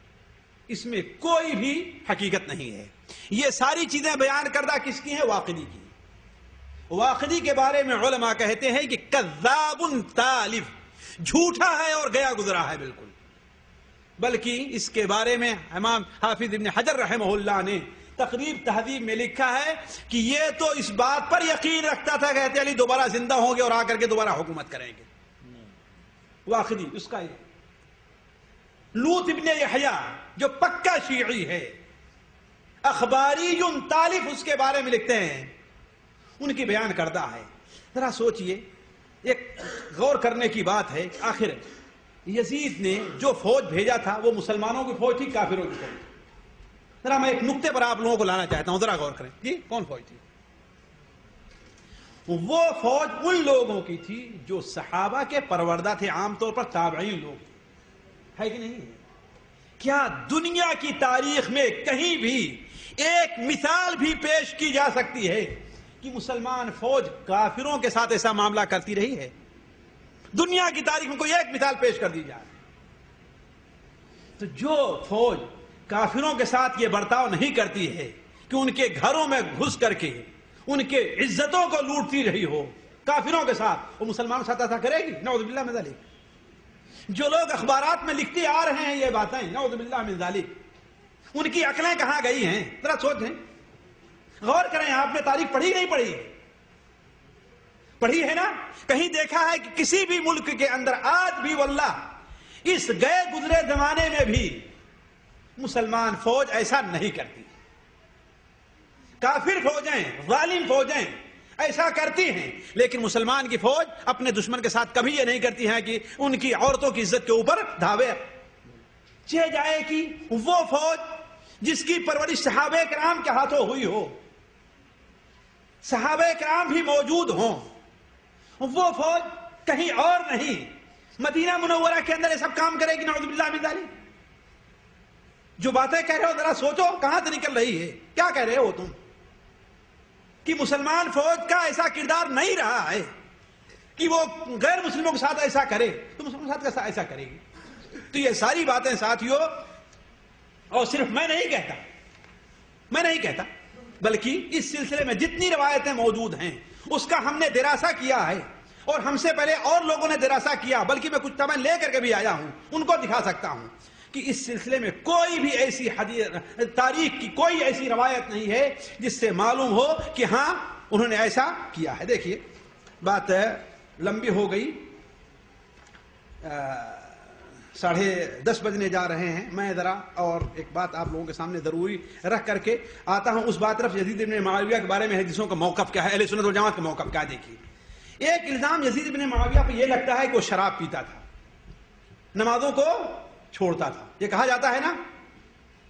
S1: اس میں کوئی بھی حقیقت نہیں ہے۔ یہ ساری چیزیں بیان کردہ کس کی ہیں؟ واقدی کی۔ واقدی کے بارے میں علماء کہتے ہیں کہ کذاب تالف، جھوٹا ہے اور گیا گزرا ہے بالکل۔ بلکہ اس کے بارے میں امام حافظ ابن حجر رحمہ اللہ نے تقریب تہذیب میں لکھا ہے کہ یہ تو اس بات پر یقین رکھتا تھا کہ حضرت علی دوبارہ زندہ ہوں گے اور آ کر کے دوبارہ حکومت کریں گے۔ واقدی اس کا یہ لوط ابن یحییٰ جو پکا شیعی ہے، اخباری تالف اس کے بارے میں لکھتے ہیں، ان کی بیان کردہ ہے۔ ذرا سوچئے، ایک غور کرنے کی بات ہے، آخر یزید نے جو فوج بھیجا تھا وہ مسلمانوں کی فوج تھی، کافروں کی فوج تھی؟ ذرا میں ایک نقطے پر آپ لوگوں کو لانا چاہتا ہوں، ذرا غور کریں. جی کون فوج تھی؟ وہ فوج ان لوگوں کی تھی جو صحابہ کے پروردہ تھے، عام طور پر تابعین لوگ ہے کہ نہیں؟ کیا دنیا کی تاریخ میں کہیں بھی ایک مثال بھی پیش کی جا سکتی ہے کہ مسلمان فوج کافروں کے ساتھ ایسا معاملہ کرتی رہی ہے؟ دنیا کی تاریخ میں کوئی ایک مثال پیش کر دی جائے تو جو فوج کافروں کے ساتھ یہ برتاؤ نہیں کرتی ہے کہ ان کے گھروں میں گھس کر کے ان کے عزتوں کو لوٹتی رہی ہو کافروں کے ساتھ، وہ مسلمانوں کے ساتھ ایسا کرے گی؟ نعوذ باللہ من ذالک. جو لوگ اخبارات میں لکھتے آ رہے ہیں یہ باتیں، نعوذ باللہ من ذالک، ان کی عقلیں کہاں گئی ہیں؟ ذرا سوچیں، غور کریں. آپ نے تاریخ پڑھی نہیں پڑھی؟ پڑھی ہے نا؟ کہیں دیکھا ہے کہ کسی بھی ملک کے اندر آج بھی واللہ اس گئے گزرے زمانے میں بھی مسلمان فوج ایسا نہیں کرتی؟ کافر فوجیں، ظالم فوجیں ایسا کرتی ہیں، لیکن مسلمان کی فوج اپنے دشمن کے ساتھ کبھی یہ نہیں کرتی ہیں کہ ان کی عورتوں کی عزت کے اوپر دھاوے چہ جائے کہ وہ فوج جس کی پرورش صحابہ کرام کے ہاتھوں ہوئی ہو، صحابہ کرام بھی موجود ہوں، وہ فوج کہیں اور نہیں مدینہ منورہ کے اندر یہ سب کام کرے گی؟ نعوذ باللہ من ذالک. جو باتیں کہہ رہے ہو ذرا سوچو کہاں سے نکل رہی ہے؟ کیا کہہ رہے ہو تم کہ مسلمان فوج کا ایسا کردار نہیں رہا ہے کہ وہ غیر مسلموں کے ساتھ ایسا کرے تو مسلموں کے ساتھ کیسا ایسا کرے گی؟ تو یہ ساری باتیں ساتھیوں، اور صرف میں نہیں کہتا بلکہ اس سلسلے میں جتنی روایتیں موجود ہیں اس کا ہم نے دراسہ کیا ہے، اور ہم سے پہلے اور لوگوں نے دراسہ کیا، بلکہ میں کچھ تمن لے کر کے بھی آیا ہوں، ان کو دکھا سکتا ہوں کہ اس سلسلے میں کوئی بھی ایسی تاریخ کی کوئی ایسی روایت نہیں ہے جس سے معلوم ہو کہ ہاں انہوں نے ایسا کیا ہے. دیکھیے بات لمبی ہو گئی، 10:30 بجنے جا رہے ہیں. میں ذرا اور ایک بات آپ لوگوں کے سامنے ضروری رکھ کر کے آتا ہوں اس بات طرف. یزید بن معاویہ کے بارے میں حدیثوں کا موقف کیا ہے، اہل سنت والجماعت کا موقف کیا ہے؟ دیکھیے ایک الزام یزید بن معاویہ پہ یہ لگتا ہے کہ وہ شراب پیتا تھا، نمازوں کو چھوڑتا تھا، یہ کہا جاتا ہے نا.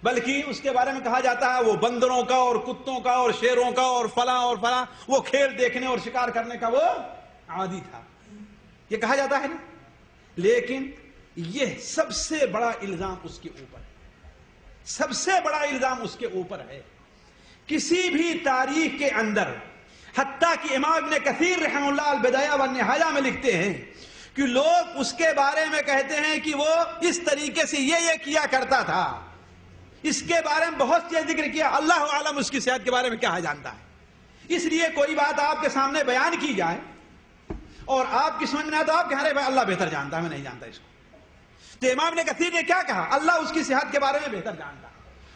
S1: بلکہ اس کے بارے میں کہا جاتا ہے وہ بندروں کا اور کتوں کا اور شیروں کا اور فلاں وہ کھیل دیکھنے اور شکار کرنے کا وہ عادی تھا، یہ کہا جاتا ہے نا. لیکن یہ سب سے بڑا الزام اس کے اوپر ہے، سب سے بڑا الزام اس کے اوپر ہے. کسی بھی تاریخ کے اندر، حتیٰ کہ امام ابن کثیر رحمہ اللہ البدایہ والنہایہ میں لکھتے ہیں کہ لوگ اس کے بارے میں کہتے ہیں کہ وہ اس طریقے سے یہ کیا کرتا تھا، اس کے بارے میں بہت سے ذکر کیا، اللہ عالم اس کی صحت کے بارے میں کیا جانتا ہے. اس لیے کوئی بات آپ کے سامنے بیان کی جائے اور آپ کی سمجھ میں آئے تو آپ کہہ رہے اللہ بہتر جانتا ہے، میں نہیں جانتا اس کو. تو امام ابن کثیر نے کیا کہا؟ اللہ اس کی صحت کے بارے میں بہتر جانتا.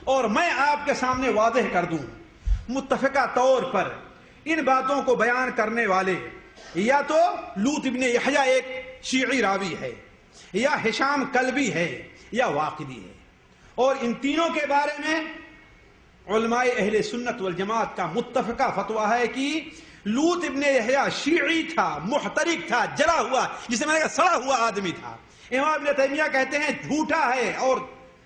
S1: اور میں آپ کے سامنے واضح کر دوں، متفقہ طور پر ان باتوں کو بیان کرنے والے یا تو لوط ابن یحییٰ ایک شیعی راوی ہے، یا ہشام کلبی ہے، یا واقدی ہے. اور ان تینوں کے بارے میں علماء اہل سنت والجماعت کا متفقہ فتویٰ ہے کہ لوط ابن یحییٰ شیعی تھا، محترق تھا، جلا ہوا، جسے میں نے کہا سڑا ہوا آدمی تھا. امام ابن تیمیہ کہتے ہیں جھوٹا ہے اور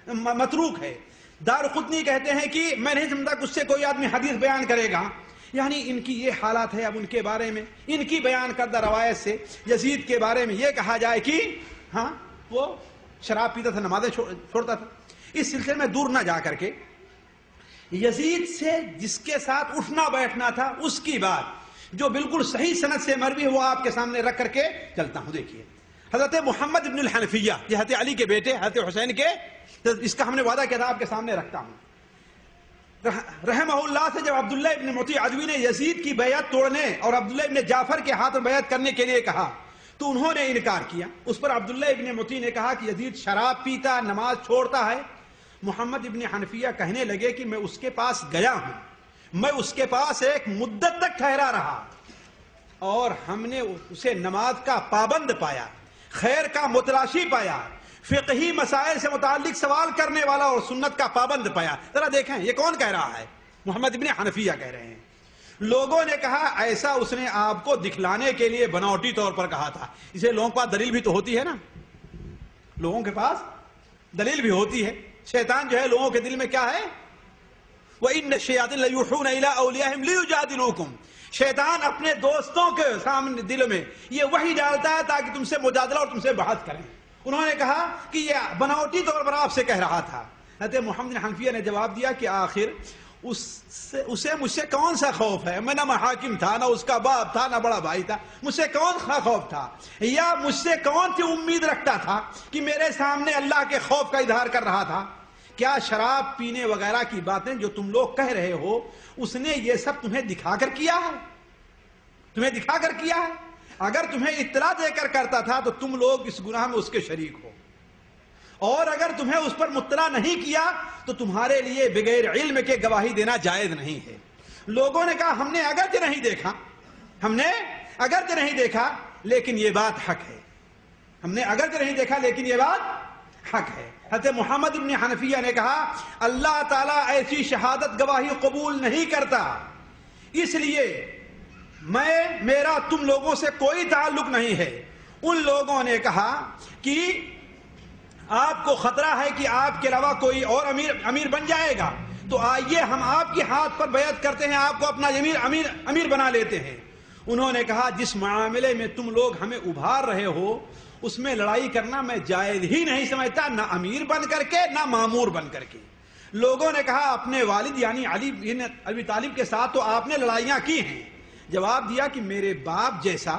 S1: متروک ہے. دارقطنی کہتے ہیں کہ میں نہیں سمجھتا کہ اس سے کوئی آدمی حدیث بیان کرے گا. یعنی ان کی یہ حالات ہے. اب ان کے بارے میں ان کی بیان کردہ روایت سے یزید کے بارے میں یہ کہا جائے کہ ہاں وہ شراب پیتا تھا، نمازیں چھوڑتا تھا. اس سلسلے میں دور نہ جا کر کے یزید سے جس کے ساتھ اٹھنا بیٹھنا تھا اس کی بات جو بالکل صحیح سند سے مروی ہے وہ آپ کے سامنے رکھ کر کے چلتا ہوں. دیکھیے حضرت محمد ابن الحنفیہ، یہ حضرت علی کے بیٹے حضرت حسین کے، اس کا ہم نے وعدہ کیا تھا آپ کے سامنے رکھتا ہوں. رحمہ اللہ سے جب عبداللہ ابن مطیع عدوی نے یزید کی بیعت توڑنے اور عبداللہ ابن جعفر کے ہاتھ میں بیعت کرنے کے لیے کہا تو انہوں نے انکار کیا. اس پر عبداللہ ابن مطیع نے کہا کہ یزید شراب پیتا، نماز چھوڑتا ہے. محمد ابن حنفیہ کہنے لگے کہ میں اس کے پاس گیا ہوں، میں اس کے پاس ایک مدت تک ٹھہرا رہا اور ہم نے اسے نماز کا پابند پایا، خیر کا متلاشی پایا، فقہی مسائل سے متعلق سوال کرنے والا اور سنت کا پابند پایا. ذرا دیکھیں یہ کون کہہ رہا ہے؟ محمد ابن حنفیہ کہہ رہے ہیں. لوگوں نے کہا ایسا اس نے آپ کو دکھلانے کے لیے بناوٹی طور پر کہا تھا. اسے لوگوں کے پاس دلیل بھی تو ہوتی ہے نا، لوگوں کے پاس دلیل بھی ہوتی ہے. شیطان جو ہے لوگوں کے دل میں کیا ہے؟ وَإِنَّ الشَّيَاطِينَ لَيُوحُونَ إِلَىٰ أَوْلِيَائِهِمْ لِيُجَادِلُوكُمْ، شیطان اپنے دوستوں کے سامنے دل میں یہ وحی ڈالتا ہے تاکہ تم سے مجادلہ اور تم سے بحث کریں۔ انہوں نے کہا کہ یہ بناوٹی طور پر آپ سے کہہ رہا تھا۔ حضرت محمد بن حنفیہ نے جواب دیا کہ آخر اسے مجھ سے کون سا خوف ہے؟ میں نہ حاکم تھا، نہ اس کا باپ تھا، نہ بڑا بھائی تھا، مجھ سے کون سا خوف تھا؟ یا مجھ سے کون سی امید رکھتا تھا کہ میرے سامنے اللہ کے خوف کا اظہار کر رہا تھا؟ کیا شراب پینے وغیرہ کی باتیں جو تم لوگ کہہ رہے ہو اس نے یہ سب تمہیں دکھا کر کیا ہے؟ تمہیں دکھا کر کیا ہے؟ اگر تمہیں اطلاع دے کر کرتا تھا تو تم لوگ اس گناہ میں اس کے شریک ہو، اور اگر تمہیں اس پر مطلع نہیں کیا تو تمہارے لیے بغیر علم کے گواہی دینا جائز نہیں ہے۔ لوگوں نے کہا ہم نے اگرچہ نہیں دیکھا لیکن یہ بات حق ہے، ہم نے اگرچہ نہیں دیکھا لیکن یہ بات حق ہے۔ حضرت محمد بن حنفیہ نے کہا اللہ تعالیٰ ایسی شہادت گواہی قبول نہیں کرتا، اس لیے میرا تم لوگوں سے کوئی تعلق نہیں ہے۔ ان لوگوں نے کہا کہ آپ کو خطرہ ہے کہ آپ کے علاوہ کوئی اور امیر بن جائے گا، تو آئیے ہم آپ کے ہاتھ پر بیعت کرتے ہیں، آپ کو اپنا امیر بنا لیتے ہیں۔ انہوں نے کہا جس معاملے میں تم لوگ ہمیں ابھار رہے ہو اس میں لڑائی کرنا میں جائز ہی نہیں سمجھتا، نہ امیر بن کر کے نہ مامور بن کر کے۔ لوگوں نے کہا اپنے والد یعنی علی بن ابی طالب کے ساتھ تو آپ نے لڑائیاں کی ہیں۔ جواب دیا کہ میرے باپ جیسا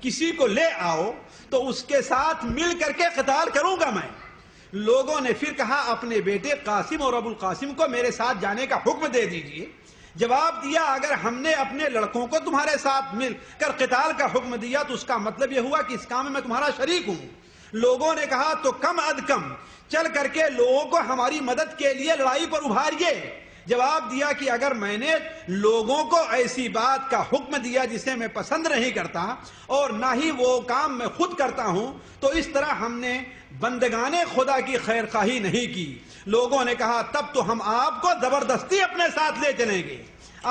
S1: کسی کو لے آؤ تو اس کے ساتھ مل کر کے قتال کروں گا میں۔ لوگوں نے پھر کہا اپنے بیٹے قاسم اور ابو القاسم کو میرے ساتھ جانے کا حکم دے دیجئے۔ جواب دیا اگر ہم نے اپنے لڑکوں کو تمہارے ساتھ مل کر قتال کا حکم دیا تو اس کا مطلب یہ ہوا کہ اس کام میں میں تمہارا شریک ہوں۔ لوگوں نے کہا تو کم از کم چل کر کے لوگوں کو ہماری مدد کے لیے لڑائی پر ابھاریے۔ جواب دیا کہ اگر میں نے لوگوں کو ایسی بات کا حکم دیا جسے میں پسند نہیں کرتا اور نہ ہی وہ کام میں خود کرتا ہوں تو اس طرح ہم نے بندگان خدا کی خیر خواہی نہیں کی۔ لوگوں نے کہا تب تو ہم آپ کو زبردستی اپنے ساتھ لے چلیں گے۔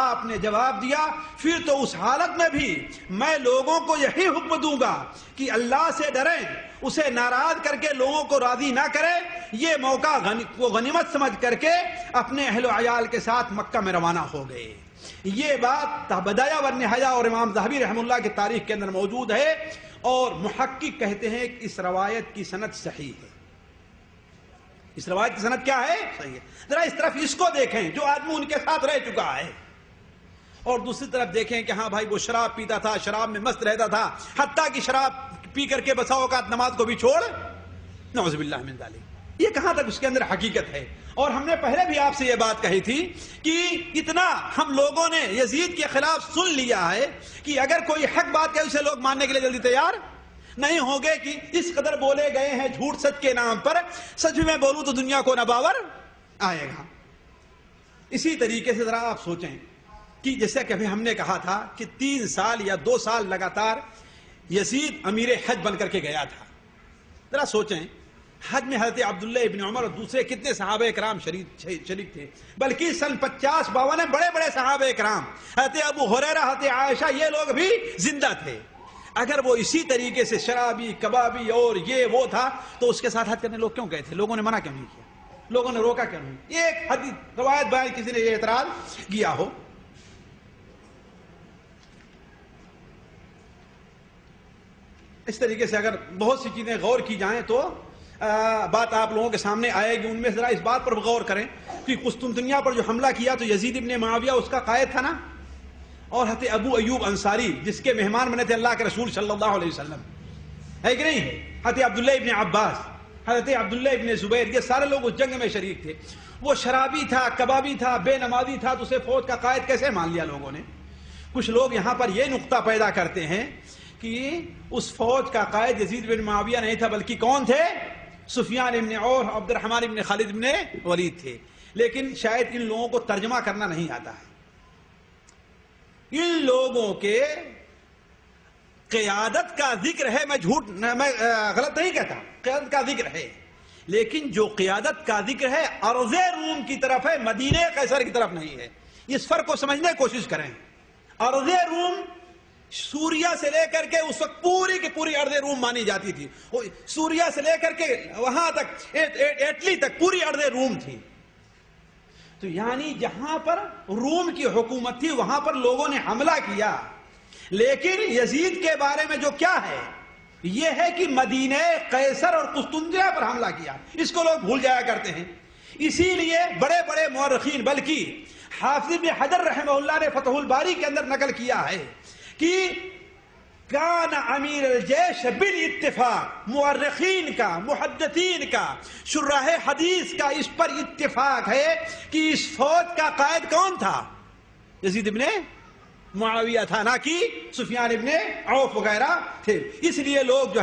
S1: آپ نے جواب دیا پھر تو اس حالت میں بھی میں لوگوں کو یہی حکم دوں گا کہ اللہ سے ڈریں، اسے ناراض کر کے لوگوں کو راضی نہ کرے۔ یہ موقع کو غنیمت سمجھ کر کے اپنے اہل و عیال کے ساتھ مکہ میں روانہ ہو گئے۔ یہ بات بدایہ والنہایہ اور امام ذہبی رحمہ اللہ کی تاریخ کے اندر موجود ہے، اور محقق کہتے ہیں کہ اس روایت کی سند صحیح ہے۔ اس روایت کی سند کیا ہے؟ صحیح ہے۔ ذرا اس طرف اس کو دیکھیں جو آدمی ان کے ساتھ رہ چکا ہے، اور دوسری طرف دیکھیں کہ ہاں بھائی وہ شراب پیتا تھا، شراب میں مست رہتا تھا، حتیٰ کہ شراب پی کر کے بسا اوقات نماز کو بھی چھوڑ، نعوذ باللہ من ذالک۔ یہ کہاں تک اس کے اندر حقیقت ہے؟ اور ہم نے پہلے بھی آپ سے یہ بات کہی تھی کہ اتنا ہم لوگوں نے یزید کے خلاف سن لیا ہے کہ اگر کوئی حق بات کہے اسے لوگ ماننے کے لیے جلدی تیار نہیں ہوں گے، کہ اس قدر بولے گئے ہیں جھوٹ سچ کے نام پر، سچ میں بولوں تو دنیا کو نہ باور آئے گا۔ اسی طریقے سے ذرا آپ سوچیں کہ جیسے کہ ابھی ہم نے کہا تھا کہ 3 سال یا 2 سال لگاتار یزید امیر حج بن کر کے گیا تھا۔ ذرا سوچیں حج میں حضرت عبداللہ ابن عمر اور دوسرے کتنے صحابہ کرام شریک تھے، بلکہ سن 50-52 بڑے بڑے صحابہ کرام، حضرت ابو ہریرہ، حضرت عائشہ، یہ لوگ بھی زندہ تھے۔ اگر وہ اسی طریقے سے شرابی کبابی اور یہ وہ تھا تو اس کے ساتھ حج کرنے لوگ کیوں گئے تھے؟ لوگوں نے منع کیوں نہیں کیا؟ لوگوں نے روکا کیوں نہیں؟ یہ ایک حدیث روایت بیان کسی نے یہ اعتراض کیا ہو۔ اس طریقے سے اگر بہت سی چیزیں غور کی جائیں تو بات آپ لوگوں کے سامنے آئے گی۔ ان میں ذرا اس بات پر غور کریں کہ قسطنطنیہ پر جو حملہ کیا تو یزید ابن معاویہ اس کا قائد تھا نا، اور حضرت ابو ایوب انصاری جس کے مہمان بنے تھے اللہ کے رسول صلی اللہ علیہ وسلم، ہے کہ نہیں؟ حضرت عبداللہ ابن عباس، حضرت عبداللہ ابن زبیر، یہ سارے لوگ اس جنگ میں شریک تھے۔ وہ شرابی تھا، کبابی تھا، بے نمازی تھا، تو اسے فوج کا قائد کیسے مان لیا لوگوں نے؟ کچھ لوگ یہاں پر یہ نقطہ پیدا کرتے ہیں کہ اس فوج کا قائد یزید بن معاویہ نہیں تھا، بلکہ کون تھے؟ سفیان ابن اور عبد الرحمن ابن خالد ابن ولید تھے۔ لیکن شاید ان لوگوں کو ترجمہ کرنا نہیں آتا ہے۔ ان لوگوں کے قیادت کا ذکر ہے، میں غلط نہیں کہتا، قیادت کا ذکر ہے، لیکن جو قیادت کا ذکر ہے ارض روم کی طرف ہے، مدینہ قیصر کی طرف نہیں ہے۔ اس فرق کو سمجھنے کی کوشش کریں۔ ارض روم سوریا سے لے کر کے اس وقت پوری کی پوری ارض روم مانی جاتی تھی، سوریا سے لے کر کے وہاں تک اٹلی تک پوری ارض روم تھی۔ تو یعنی جہاں پر روم کی حکومت تھی وہاں پر لوگوں نے حملہ کیا، لیکن یزید کے بارے میں جو کیا ہے یہ ہے کہ مدینہ قیصر اور قسطنطنیہ پر حملہ کیا، اس کو لوگ بھول جایا کرتے ہیں۔ اسی لیے بڑے بڑے مورخین، بلکہ حافظ ابن حجر رحمہ اللہ نے فتح الباری کے اندر نقل کیا ہے کہ کان امیر الجیش بالاتفاق، مورخین کا، محدثین کا، شراح حدیث کا اس پر اتفاق ہے کہ اس فوج کا قائد کون تھا؟ یزید ابن معاویہ تھا، نہ کہ سفیان ابن عوف وغیرہ تھے۔ اس لیے لوگ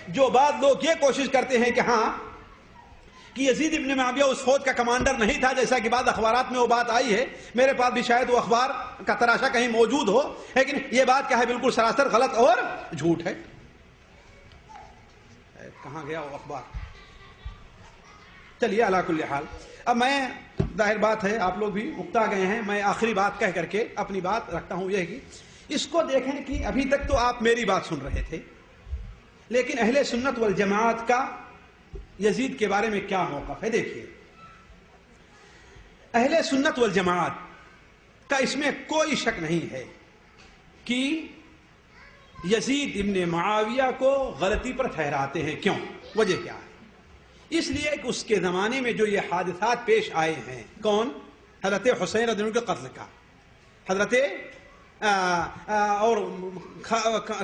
S1: جو بعض لوگ یہ کوشش کرتے ہیں کہ ہاں کہ یزید ابن معاویہ اس فوج کا کمانڈر نہیں تھا، جیسا کہ بعض اخبارات میں وہ بات آئی ہے، میرے پاس بھی شاید وہ اخبار کا تراشا کہیں موجود ہو، لیکن یہ بات کیا ہے بالکل سراسر غلط اور جھوٹ ہے۔ کہاں گیا وہ اخبار؟ چلیے علی کل حال، اب میں ظاہر بات ہے آپ لوگ بھی اکتا گئے ہیں، میں آخری بات کہہ کر کے اپنی بات رکھتا ہوں، یہ کہ اس کو دیکھیں کہ ابھی تک تو آپ میری بات سن رہے تھے، لیکن اہل سنت والجماعت کا یزید کے بارے میں کیا موقف ہے؟ دیکھیے، اہل سنت والجماعت کا اس میں کوئی شک نہیں ہے کہ یزید ابن معاویہ کو غلطی پر ٹھہراتے ہیں۔ کیوں؟ وجہ کیا ہے؟ اس لیے کہ اس کے زمانے میں جو یہ حادثات پیش آئے ہیں، کون؟ حضرت حسین رضی اللہ عنہ کے قتل کا، حضرت اور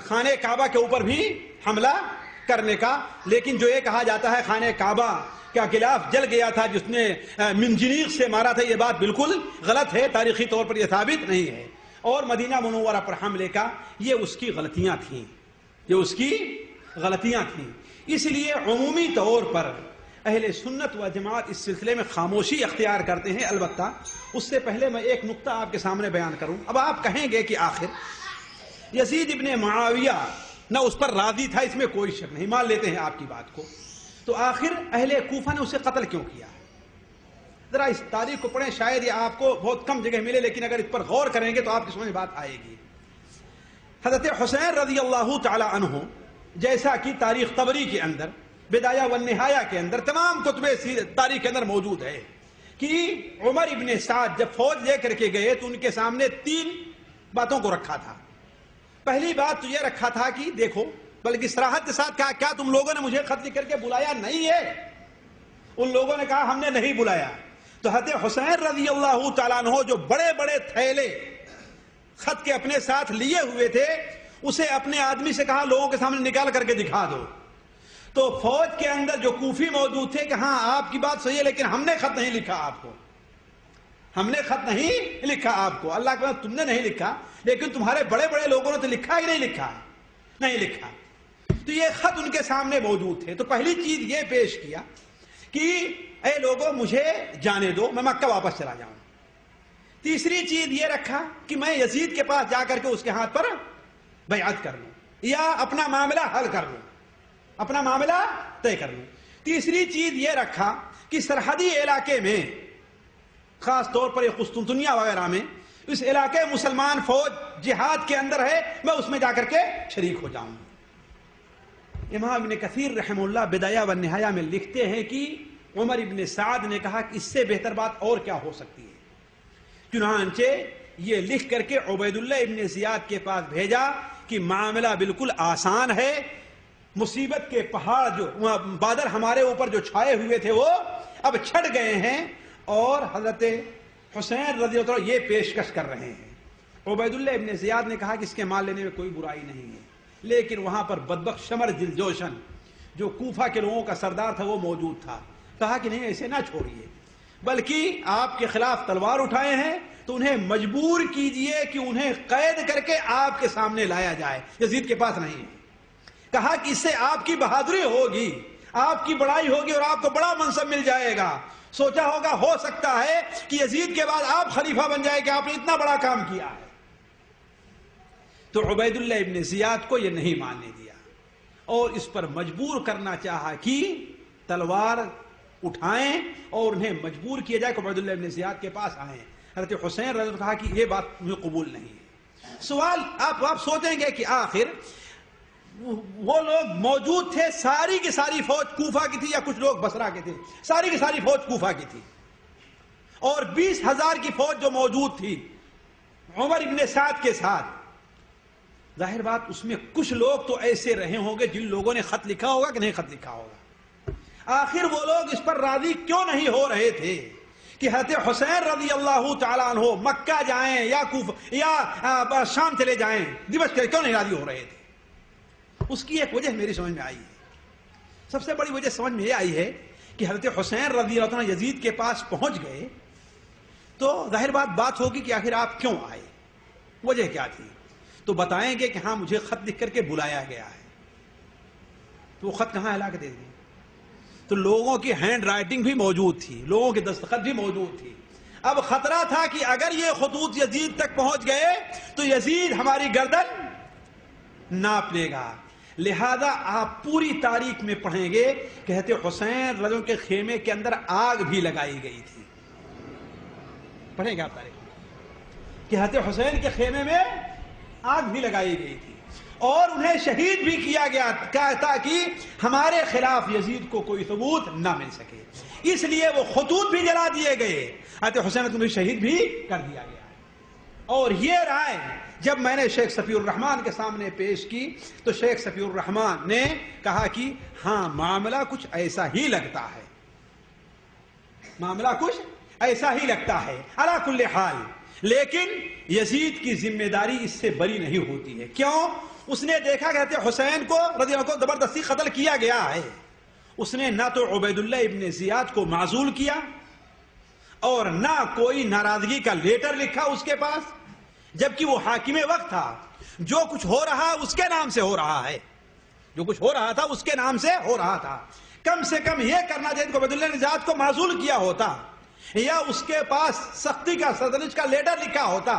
S1: خانہ کعبہ کے اوپر بھی حملہ کرنے کا، لیکن جو یہ کہا جاتا ہے خانہ کعبہ کا غلاف جل گیا تھا جس نے منجنیق سے مارا تھا، یہ بات بالکل غلط ہے، تاریخی طور پر یہ ثابت نہیں ہے۔ اور مدینہ منورہ پر حملے کا یہ اس کی غلطیاں تھیں، یہ اس کی غلطیاں تھیں۔ اس لیے عمومی طور پر اہل سنت و جماعت اس سلسلے میں خاموشی اختیار کرتے ہیں۔ البتہ اس سے پہلے میں ایک نقطہ آپ کے سامنے بیان کروں۔ اب آپ کہیں گے کہ آخر یزید ابن معاویہ نہ اس پر راضی تھا، اس میں کوئی شک نہیں، مان لیتے ہیں آپ کی بات کو، تو آخر اہل کوفہ نے اسے قتل کیوں کیا؟ ذرا اس تاریخ کو پڑھیں، شاید یہ آپ کو بہت کم جگہ ملے، لیکن اگر اس پر غور کریں گے تو آپ کی سمجھ بات آئے گی۔ حضرت حسین رضی اللہ تعالی عنہ، جیسا کہ تاریخ طبری کے اندر، بدایہ والنہایہ کے اندر، تمام کتب تاریخ کے اندر موجود ہے کہ عمر ابن سعد جب فوج لے کر کے گئے تو ان کے سامنے 3 باتوں کو رکھا تھا۔ پہلی بات تو یہ رکھا تھا کہ دیکھو، بلکہ صراحت کے ساتھ کہا، کیا تم لوگوں نے مجھے خط لکھ کر کے بلایا نہیں ہے؟ ان لوگوں نے کہا ہم نے نہیں بلایا۔ تو حضرت حسین رضی اللہ تعالیٰ عنہ جو بڑے بڑے تھیلے خط کے اپنے ساتھ لیے ہوئے تھے، اسے اپنے آدمی سے کہا لوگوں کے سامنے نکال کر کے دکھا دو۔ تو فوج کے اندر جو کوفی موجود تھے کہ ہاں آپ کی بات صحیح ہے، لیکن ہم نے خط نہیں لکھا آپ کو، ہم نے خط نہیں لکھا آپ کو، اللہ کے بعد تم نے نہیں لکھا، لیکن تمہارے بڑے بڑے لوگوں نے تو لکھا ہی نہیں لکھا۔ تو یہ خط ان کے سامنے موجود تھے۔ تو پہلی چیز یہ پیش کیا کہ اے لوگوں مجھے جانے دو، میں مکہ واپس چلا جاؤں۔ تیسری چیز یہ رکھا کہ میں یزید کے پاس جا کر کے اس کے ہاتھ پر بیعت کر لوں یا اپنا معاملہ حل کر لوں، اپنا معاملہ طے کر لوں۔ تیسری چیز یہ رکھا کہ سرحدی علاقے میں، خاص طور پر یہ قسطنطنیہ وغیرہ میں، اس علاقے مسلمان فوج جہاد کے اندر ہے، میں اس میں جا کر کے شریک ہو جاؤں۔ امام ابن کثیر رحمہ اللہ بدایہ والنہایہ میں لکھتے ہیں کہ عمر ابن سعد نے کہا کہ اس سے بہتر بات اور کیا ہو سکتی ہے، چنانچہ یہ لکھ کر کے عبید اللہ ابن زیاد کے پاس بھیجا کہ معاملہ بالکل آسان ہے، مصیبت کے پہاڑ جو بادل ہمارے اوپر جو چھائے ہوئے تھے وہ اب چھٹ گئے ہیں، اور حضرت حسین رضی اللہ عنہ یہ پیشکش کر رہے ہیں۔ عبید اللہ ابن زیاد نے کہا کہ اس کے مال لینے میں کوئی برائی نہیں ہے، لیکن وہاں پر بدبخت شمر دلجوشن جو کوفہ کے لوگوں کا سردار تھا وہ موجود تھا، کہا کہ نہیں ایسے نہ چھوڑیے، بلکہ آپ کے خلاف تلوار اٹھائے ہیں تو انہیں مجبور کیجئے کہ انہیں قید کر کے آپ کے سامنے لایا جائے، یزید کے پاس نہیں ہے۔ کہا کہ اس سے آپ کی بہادری ہوگی، آپ کی بڑائی ہوگی اور آپ کو بڑا منصب مل جائے گا۔ سوچا ہوگا ہو سکتا ہے کہ یزید کے بعد آپ خلیفہ بن جائے کہ آپ نے اتنا بڑا کام کیا ہے۔ تو عبید اللہ ابن زیاد کو یہ نہیں ماننے دیا اور اس پر مجبور کرنا چاہا کہ تلوار اٹھائیں اور انہیں مجبور کیا جائے کہ عبید اللہ ابن زیاد کے پاس آئیں۔ حضرت حسین رضی اللہ عنہ نے کہا کہ یہ بات مجھے قبول نہیں ہے۔ سوال آپ سوچیں گے کہ آخر وہ لوگ موجود تھے، ساری کی ساری فوج کوفہ کی تھی یا کچھ لوگ بصرہ کے تھے؟ ساری کی ساری فوج کوفہ کی تھی، اور 20,000 کی فوج جو موجود تھی عمر ابن سعد کے ساتھ، ظاہر بات اس میں کچھ لوگ تو ایسے رہے ہوں گے جن لوگوں نے خط لکھا ہوگا کہ نہیں خط لکھا ہوگا. آخر وہ لوگ اس پر راضی کیوں نہیں ہو رہے تھے کہ حضرت حسین رضی اللہ تعالیٰ عنہ مکہ جائیں یا شام چلے جائیں، دمشق کیوں نہیں راضی ہو رہے تھے؟ اس کی ایک وجہ میری سمجھ میں آئی ہے. سب سے بڑی وجہ سمجھ میں یہ آئی ہے کہ حضرت حسین رضی اللہ عنہ یزید کے پاس پہنچ گئے تو ظاہر بات ہوگی کہ آخر آپ کیوں آئے، وجہ کیا تھی؟ تو بتائیں گے کہ ہاں مجھے خط لکھ کر کے بلایا گیا ہے. تو وہ خط کہاں لا کے دے دیں؟ تو لوگوں کی ہینڈ رائٹنگ بھی موجود تھی، لوگوں کی دستخط بھی موجود تھی. اب خطرہ تھا کہ اگر یہ خطوط یزید تک پہنچ گئے تو یزید ہماری گردن ناپ لے گا. لہذا آپ پوری تاریخ میں پڑھیں گے کہ حضرت حسین رضی کے خیمے کے اندر آگ بھی لگائی گئی تھی. پڑھیں گے آپ تاریخ کہ حضرت حسین کے خیمے میں آگ بھی لگائی گئی تھی اور انہیں شہید بھی کیا گیا تاکہ ہمارے خلاف یزید کو کوئی ثبوت نہ مل سکے. اس لیے وہ خطوط بھی جلا دیے گئے، حضرت حسین کو شہید بھی کر دیا گیا. اور یہ رائے جب میں نے شیخ صفی الرحمان کے سامنے پیش کی تو شیخ صفی الرحمان نے کہا کہ ہاں معاملہ کچھ ایسا ہی لگتا ہے، معاملہ کچھ ایسا ہی لگتا ہے. علی کل حال لیکن یزید کی ذمہ داری اس سے بری نہیں ہوتی ہے. کیوں؟ اس نے دیکھا کہ حضرت حسین کو رضی اللہ عنہ کو زبردستی قتل کیا گیا ہے. اس نے نہ تو عبید اللہ ابن زیاد کو معزول کیا اور نہ کوئی ناراضگی کا لیٹر لکھا اس کے پاس، جبکہ وہ حاکم وقت تھا. جو کچھ ہو رہا اس کے نام سے ہو رہا ہے، جو کچھ ہو رہا تھا اس کے نام سے ہو رہا تھا. کم سے کم یہ کرنا چاہیے کہ عبید اللہ ابن زیاد کو معزول کیا ہوتا یا اس کے پاس سختی کا سرزنش کا لیٹر لکھا ہوتا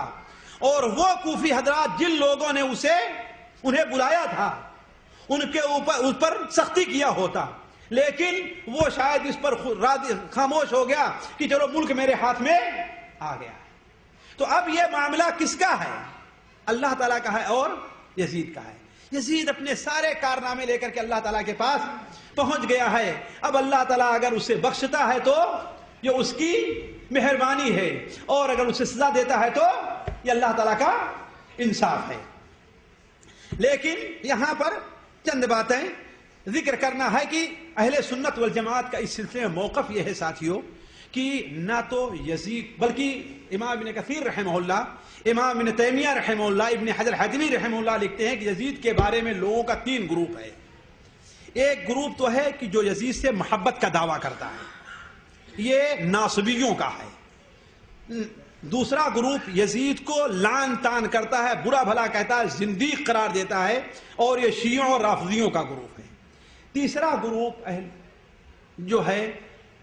S1: اور وہ کوفی حضرات جن لوگوں نے انہیں بلایا تھا ان کے اوپر اس پر سختی کیا ہوتا. لیکن وہ شاید اس پر خاموش ہو گیا کہ چلو ملک میرے ہاتھ میں آ گیا. تو اب یہ معاملہ کس کا ہے؟ اللہ تعالیٰ کا ہے اور یزید کا ہے. یزید اپنے سارے کارنامے لے کر کے اللہ تعالیٰ کے پاس پہنچ گیا ہے. اب اللہ تعالیٰ اگر اسے بخشتا ہے تو یہ اس کی مہربانی ہے اور اگر اسے سزا دیتا ہے تو یہ اللہ تعالیٰ کا انصاف ہے. لیکن یہاں پر چند باتیں ذکر کرنا ہے کہ اہل سنت والجماعت کا اس سلسلے میں موقف یہ ہے ساتھیوں کہ نہ تو یزید بلکہ امام ابن کثیر رحمہ اللہ، امام ابن تیمیہ رحمہ اللہ، ابن حجر حتمی رحمہ اللہ لکھتے ہیں کہ یزید کے بارے میں لوگوں کا 3 گروپ ہے. ایک گروپ تو ہے کہ جو یزید سے محبت کا دعویٰ کرتا ہے، یہ ناصبیوں کا ہے. دوسرا گروپ یزید کو لعن تان کرتا ہے، برا بھلا کہتا ہے، زندیق قرار دیتا ہے اور یہ شیعوں اور رافضیوں کا گروپ ہے. تیسرا گروپ جو ہے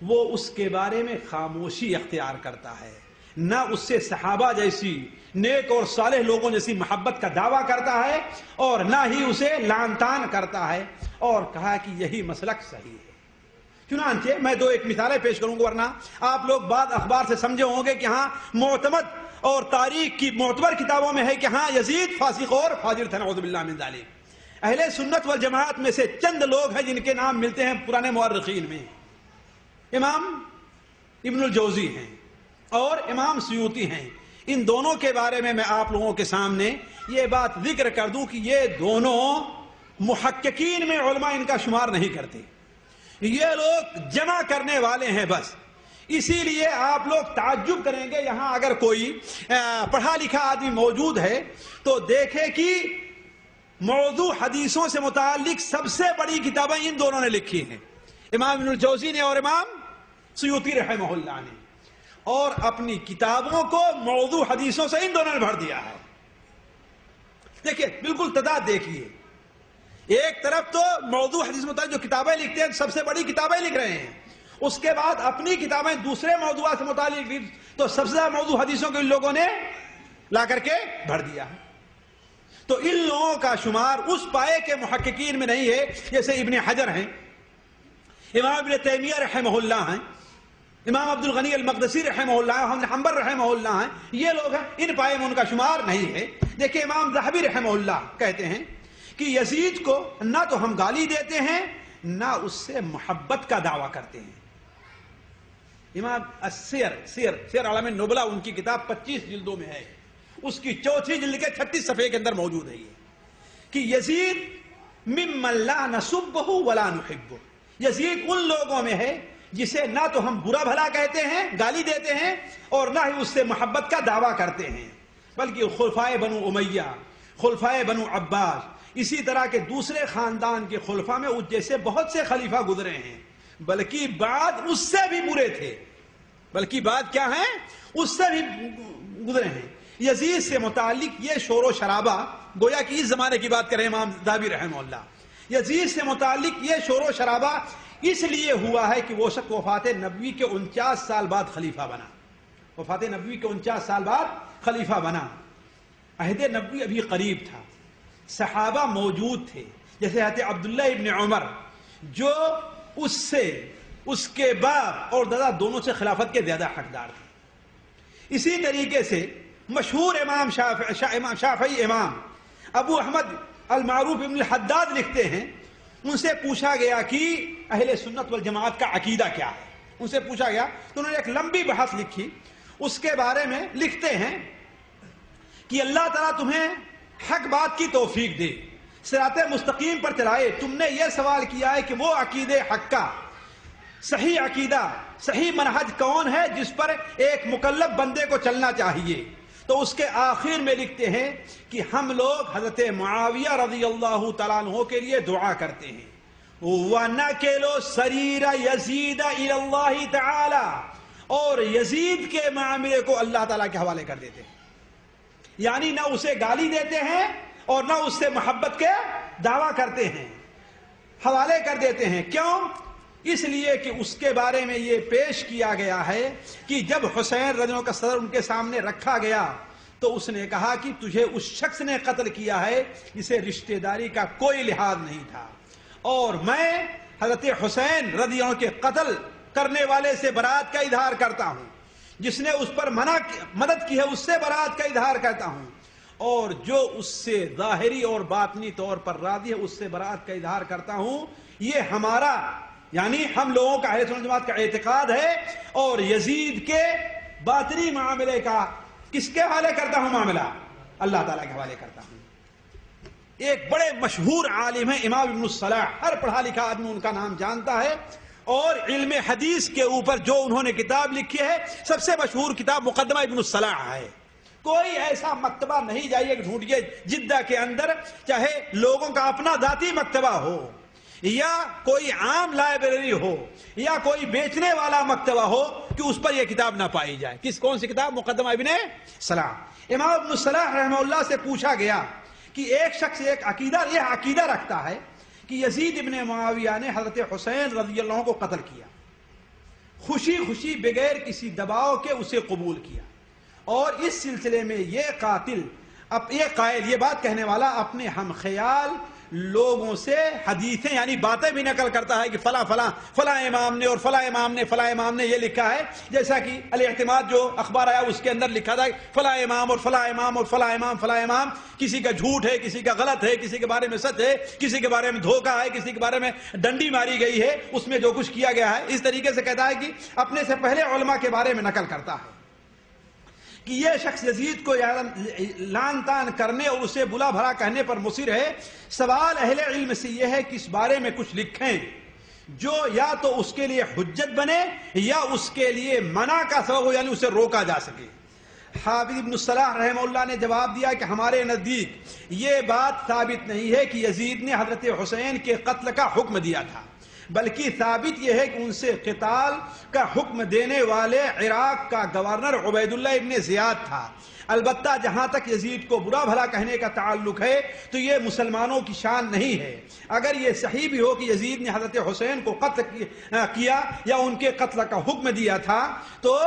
S1: وہ اس کے بارے میں خاموشی اختیار کرتا ہے، نہ اس سے صحابہ جیسی نیک اور صالح لوگوں جیسی محبت کا دعویٰ کرتا ہے اور نہ ہی اسے لعن تان کرتا ہے. اور کہا کہ یہی مسلک صحیح ہے. چنانچہ میں 2 مثالیں پیش کروں گا، ورنہ آپ لوگ بعض اخبار سے سمجھے ہوں گے کہ ہاں معتمد اور تاریخ کی معتبر کتابوں میں ہے کہ ہاں یزید فاسق اور فاجر تھا، نعوذ باللہ من ذالک. اہل سنت والجماعت میں سے چند لوگ ہیں جن کے نام ملتے ہیں پرانے مورخین میں. امام ابن الجوزی ہیں اور امام سیوطی ہیں. ان دونوں کے بارے میں آپ لوگوں کے سامنے یہ بات ذکر کر دوں کہ یہ دونوں محققین میں علماء ان کا شمار نہیں کرتے، یہ لوگ جمع کرنے والے ہیں بس. اسی لیے آپ لوگ تعجب کریں گے یہاں اگر کوئی پڑھا لکھا آدمی موجود ہے تو دیکھے کہ موضوع حدیثوں سے متعلق سب سے بڑی کتابیں ان دونوں نے لکھی ہیں، امام ابن الجوزی نے اور امام سیوطی رحمہ اللہ نے، اور اپنی کتابوں کو موضوع حدیثوں سے ان دونوں نے بھر دیا ہے. دیکھیے بالکل تضاد دیکھیے، ایک طرف تو موضوع حدیث متعلق جو کتابیں لکھتے ہیں سب سے بڑی کتابیں لکھ رہے ہیں، اس کے بعد اپنی کتابیں دوسرے موضوعات سے متعلق تو سب سے زیادہ موضوع حدیثوں کو ان لوگوں نے لا کر کے بھر دیا ہے. تو ان لوگوں کا شمار اس پائے کے محققین میں نہیں ہے جیسے ابن حجر ہیں، امام ابن تیمیہ رحمہ اللہ ہیں، امام عبد الغنی المقدسی رحمہ اللہ ہیں، حنبل رحمہ اللہ ہیں. یہ لوگ ہیں، ان پائے میں ان کا شمار نہیں ہے. دیکھیں امام ذہبی رحمہ اللہ کہتے ہیں کہ یزید کو نہ تو ہم گالی دیتے ہیں نہ اس سے محبت کا دعویٰ کرتے ہیں. امام سیر اعلام نبلا ان کی کتاب 25 جلدوں میں ہے، اس کی 4 جلد کے 36 صفحے کے اندر موجود ہے یہ کہ یزید ممن لا نسبہ ولا نحبہ، یزید ان لوگوں میں ہے جسے نہ تو ہم برا بھلا کہتے ہیں، گالی دیتے ہیں، اور نہ ہی اس سے محبت کا دعویٰ کرتے ہیں، بلکہ خلفائے بنو امیہ، خلفائے بنو عباس، اسی طرح کے دوسرے خاندان کے خلفاء میں اس جیسے بہت سے خلیفہ گزرے ہیں، بلکہ بعد اس سے بھی برے تھے، بلکہ بعد کیا ہیں، اس سے بھی گزرے ہیں۔ یزید سے متعلق یہ شور و شرابہ، گویا کہ اس زمانے کی بات کریں امام ذہبی رحمہ اللہ، یزید سے متعلق یہ شور و شرابہ اس لیے ہوا ہے کہ وہ شخص وفات نبوی کے 49 سال بعد خلیفہ بنا، وفات نبوی کے 49 سال بعد خلیفہ بنا۔ عہد نبوی ابھی قریب تھا، صحابہ موجود تھے، جیسے حضرت عبداللہ ابن عمر جو اس سے، اس کے باپ اور دادا دونوں سے خلافت کے زیادہ حقدار تھے۔ اسی طریقے سے مشہور امام شافعی امام ابو احمد المعروف ابن الحداد لکھتے ہیں، ان سے پوچھا گیا کہ اہل سنت والجماعت کا عقیدہ کیا ہے، ان سے پوچھا گیا تو انہوں نے ایک لمبی بحث لکھی، اس کے بارے میں لکھتے ہیں کہ اللہ تعالیٰ تمہیں حق بات کی توفیق دے، صراط مستقیم پر چلائے۔ تم نے یہ سوال کیا ہے کہ وہ عقیدے حق کا صحیح عقیدہ، صحیح منہج کون ہے جس پر ایک مکلف بندے کو چلنا چاہیے، تو اس کے آخر میں لکھتے ہیں کہ ہم لوگ حضرت معاویہ رضی اللہ تعالیٰ عنہ کے لیے دعا کرتے ہیں، وَنَكِلُ سَرِيرَ يَزِيدَ إِلَى اللَّهِ تَعَالَى، اور یزید کے معاملے کو اللہ تعالیٰ کے حوالے کر دیتے ہیں، یعنی نہ اسے گالی دیتے ہیں اور نہ اس سے محبت کے دعویٰ کرتے ہیں، حوالے کر دیتے ہیں۔ کیوں؟ اس لیے کہ اس کے بارے میں یہ پیش کیا گیا ہے کہ جب حسین رضی اللہ عنہ کا صدر ان کے سامنے رکھا گیا تو اس نے کہا کہ تجھے اس شخص نے قتل کیا ہے جسے رشتہ داری کا کوئی لحاظ نہیں تھا، اور میں حضرت حسین رضی اللہ عنہ کے قتل کرنے والے سے برات کا اظہار کرتا ہوں، جس نے اس پر مدد کی ہے اس سے برات کا اظہار کرتا ہوں، اور جو اس سے ظاہری اور باطنی طور پر راضی ہے اس سے برات کا اظہار کرتا ہوں۔ یہ ہمارا یعنی ہم لوگوں کا اہل سنت جماعت کا اعتقاد ہے، اور یزید کے باطنی معاملے کا کس کے حوالے کرتا ہوں معاملہ؟ اللہ تعالیٰ کے حوالے کرتا ہوں۔ ایک بڑے مشہور عالم ہیں امام ابن الصلاح، ہر پڑھا لکھا آدمی ان کا نام جانتا ہے، اور علم حدیث کے اوپر جو انہوں نے کتاب لکھی ہے سب سے مشہور کتاب مقدمہ ابن الصلاح ہے۔ کوئی ایسا مکتبہ نہیں جائیے کہ ڈھونڈیے جدہ کے اندر، چاہے لوگوں کا اپنا ذاتی مکتبہ ہو یا کوئی عام لائبریری ہو یا کوئی بیچنے والا مکتبہ ہو، کہ اس پر یہ کتاب نہ پائی جائے۔ کون سی کتاب؟ مقدمہ ابن صلاح۔ امام ابن صلاح رحمہ اللہ سے پوچھا گیا کہ ایک شخص ایک یہ عقیدہ رکھتا ہے کہ یزید ابن معاویہ نے حضرت حسین رضی اللہ عنہ کو قتل کیا، خوشی خوشی بغیر کسی دباؤ کے اسے قبول کیا، اور اس سلسلے میں یہ قائل، یہ بات کہنے والا اپنے ہم خیال لوگوں سے حدیثیں یعنی باتیں بھی نقل کرتا ہے کہ فلاں فلاں فلاں امام نے اور فلاں امام نے فلاں امام نے یہ لکھا ہے، جیسا کہ الاعتماد جو اخبار آیا اس کے اندر لکھا تھا فلاں امام اور فلاں امام اور فلاں امام فلاں امام، کسی کا جھوٹ ہے، کسی کا غلط ہے، کسی کے بارے میں سچ ہے، کسی کے بارے میں دھوکہ ہے، کسی کے بارے میں ڈنڈی ماری گئی ہے، اس میں جو کچھ کیا گیا ہے، اس طریقے سے کہتا ہے کہ اپنے سے پہلے علماء کے بارے میں نقل کرتا ہے کہ یہ شخص یزید کو لعن طعن کرنے اور اسے بلا بھلا کہنے پر مصر ہے۔ سوال اہل علم سے یہ ہے کہ اس بارے میں کچھ لکھیں جو یا تو اس کے لیے حجت بنے یا اس کے لیے منع کا سبب ہو، یعنی اسے روکا جا سکے۔ حافظ ابن صلاح رحمہ اللہ نے جواب دیا کہ ہمارے نزدیک یہ بات ثابت نہیں ہے کہ یزید نے حضرت حسین کے قتل کا حکم دیا تھا، بلکہ ثابت یہ ہے کہ ان سے قتال کا حکم دینے والے عراق کا گورنر عبید اللہ ابن زیاد تھا۔ البتہ جہاں تک یزید کو برا بھلا کہنے کا تعلق ہے تو یہ مسلمانوں کی شان نہیں ہے۔ اگر یہ صحیح بھی ہو کہ یزید نے حضرت حسین کو قتل کیا یا ان کے قتل کا حکم دیا تھا، تو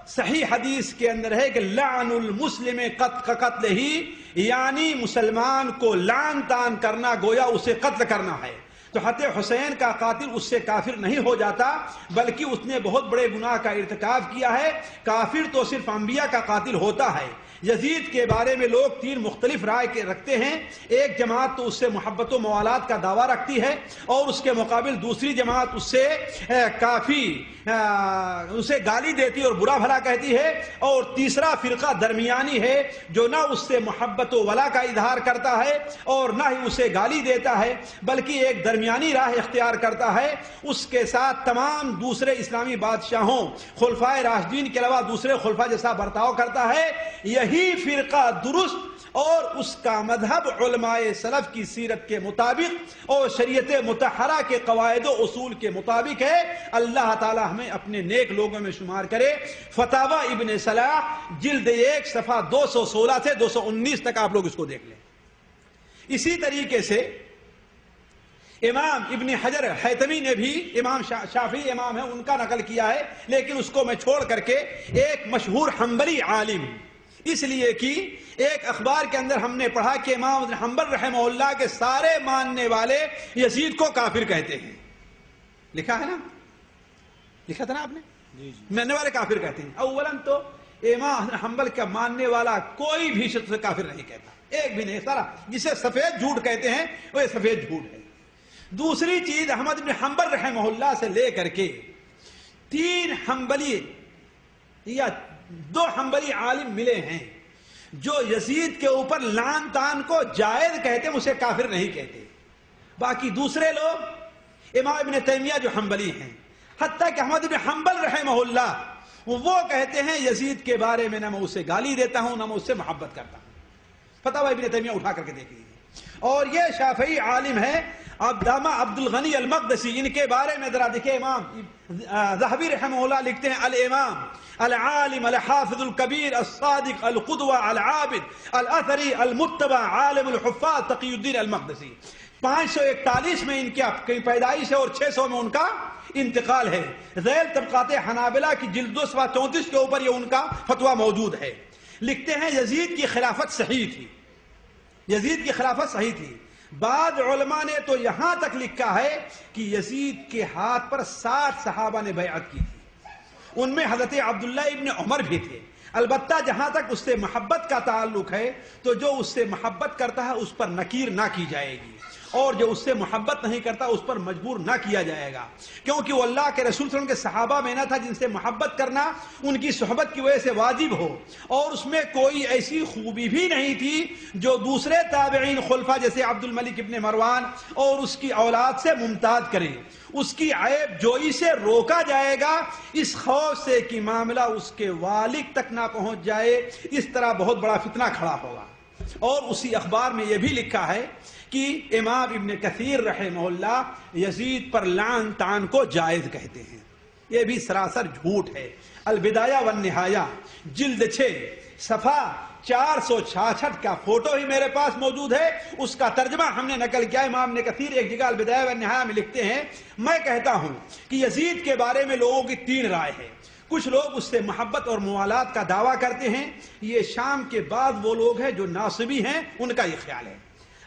S1: صحیح حدیث کے اندر ہے کہ لعن المسلم قتل ہی، یعنی مسلمان کو لعن طعن کرنا گویا اسے قتل کرنا ہے۔ تو حضرت حسین کا قاتل اس سے کافر نہیں ہو جاتا، بلکہ اس نے بہت بڑے گناہ کا ارتکاب کیا ہے۔ کافر تو صرف انبیاء کا قاتل ہوتا ہے۔ یزید کے بارے میں لوگ تین مختلف رائے رکھتے ہیں۔ ایک جماعت تو اس سے محبت و موالات کا دعویٰ رکھتی ہے، اور اس کے مقابل دوسری جماعت اس سے اسے گالی دیتی اور برا بھلا کہتی ہے، اور تیسرا فرقہ درمیانی ہے جو نہ اس سے محبت و ولا کا اظہار کرتا ہے اور نہ ہی اسے گالی دیتا ہے، بلکہ ایک درمیانی راہ اختیار کرتا ہے۔ اس کے ساتھ تمام دوسرے اسلامی بادشاہوں، خلفائے راشدین کے علاوہ دوسرے خلفاء جیسا برتاؤ کرتا ہے۔ یہی فرقہ درست اور اس کا مذہب علماء سلف کی سیرت کے مطابق اور شریعت مطہرہ کے قواعد و اصول کے مطابق ہے۔ اللہ تعالی ہمیں اپنے نیک لوگوں میں شمار کرے۔ فتاوی ابن صلاح جلد 1 صفحہ 216 سے 219 تک آپ لوگ اس کو دیکھ لیں۔ اسی طریقے سے امام ابن حجر حیتمی نے بھی، امام شافعی امام ہے ان کا نقل کیا ہے، لیکن اس کو میں چھوڑ کر کے ایک مشہور حنبلی عالم، اس لیے کہ ایک اخبار کے اندر ہم نے پڑھا کہ امام ابن حنبل رحمہ اللہ کے سارے ماننے والے یزید کو کافر کہتے ہیں۔ لکھا ہے نا، لکھا تھا نا آپ نے، ماننے والے کافر کہتے ہیں۔ اولاً تو امام ابن حنبل کا ماننے والا کوئی بھی شخص کافر نہیں کہتا، ایک بھی نہیں، سارا جسے سفید جھوٹ کہتے ہیں وہ سفید جھوٹ ہے۔ دوسری چیز، احمد بن حنبل رحمہ اللہ سے لے کر کے 3 حنبلی یا 2 حنبلی عالم ملے ہیں جو یزید کے اوپر لعن طعن کو جائز کہتے ہیں، اسے کافر نہیں کہتے۔ باقی دوسرے لوگ، امام ابن تیمیہ جو حنبلی ہیں، حتیٰ کہ احمد بن حنبل رحمہ اللہ وہ کہتے ہیں یزید کے بارے میں نہ میں اسے گالی دیتا ہوں نہ میں اس سے محبت کرتا ہوں۔ فتاوی ابن تیمیہ اٹھا کر کے دیکھ لیجیے۔ اور یہ شافعی عالم ہے علامہ عبد الغنی المقدسی، ان کے بارے میں ذرا دیکھیں، امام ذہبی رحمہ اللہ لکھتے ہیں الامام العالم الحافظ الکبیر الصادق القدوہ العابد الاثری المتبع عالم الحفاظ تقی الدین المقدسی۔ 541 میں ان کی پیدائش ہے اور 600 میں ان کا انتقال ہے۔ ذیل طبقات حنابلہ کی جلد 2 صفحہ 34 کے اوپر یہ ان کا فتویٰ موجود ہے۔ لکھتے ہیں یزید کی خلافت صحیح تھی، یزید کی خلافت صحیح تھی۔ بعض علماء نے تو یہاں تک لکھا ہے کہ یزید کے ہاتھ پر 60 صحابہ نے بیعت کی تھی، ان میں حضرت عبداللہ ابن عمر بھی تھے۔ البتہ جہاں تک اس سے محبت کا تعلق ہے تو جو اس سے محبت کرتا ہے اس پر نکیر نہ کی جائے گی، اور جو اس سے محبت نہیں کرتا اس پر مجبور نہ کیا جائے گا، کیونکہ وہ اللہ کے رسول صلی اللہ علیہ وسلم کے صحابہ میں نہ تھا جن سے محبت کرنا ان کی صحبت کی وجہ سے واجب ہو، اور اس میں کوئی ایسی خوبی بھی نہیں تھی جو دوسرے تابعین خلفاء جیسے عبد الملک ابن مروان اور اس کی اولاد سے ممتاز کرے۔ اس کی عیب جوئی سے روکا جائے گا اس خوف سے کہ معاملہ اس کے والد تک نہ پہنچ جائے، اس طرح بہت بڑا فتنہ کھڑا ہوگا۔ اور اسی اخبار میں یہ بھی لکھا ہے کہ امام ابن کثیر رحمہ اللہ یزید پر لعن طعن کو جائز کہتے ہیں، یہ بھی سراسر جھوٹ ہے۔ البدایہ والنہایہ جلد 6 صفحہ 466 کا فوٹو ہی میرے پاس موجود ہے، اس کا ترجمہ ہم نے نقل کیا۔ امام ابن کثیر ایک جگہ البدایہ والنہایہ میں لکھتے ہیں، میں کہتا ہوں کہ یزید کے بارے میں لوگوں کی 3 رائے ہے۔ کچھ لوگ اس سے محبت اور موالات کا دعویٰ کرتے ہیں، یہ شام کے بعد وہ لوگ ہیں جو ناصبی ہیں، ان کا یہ خیال ہے۔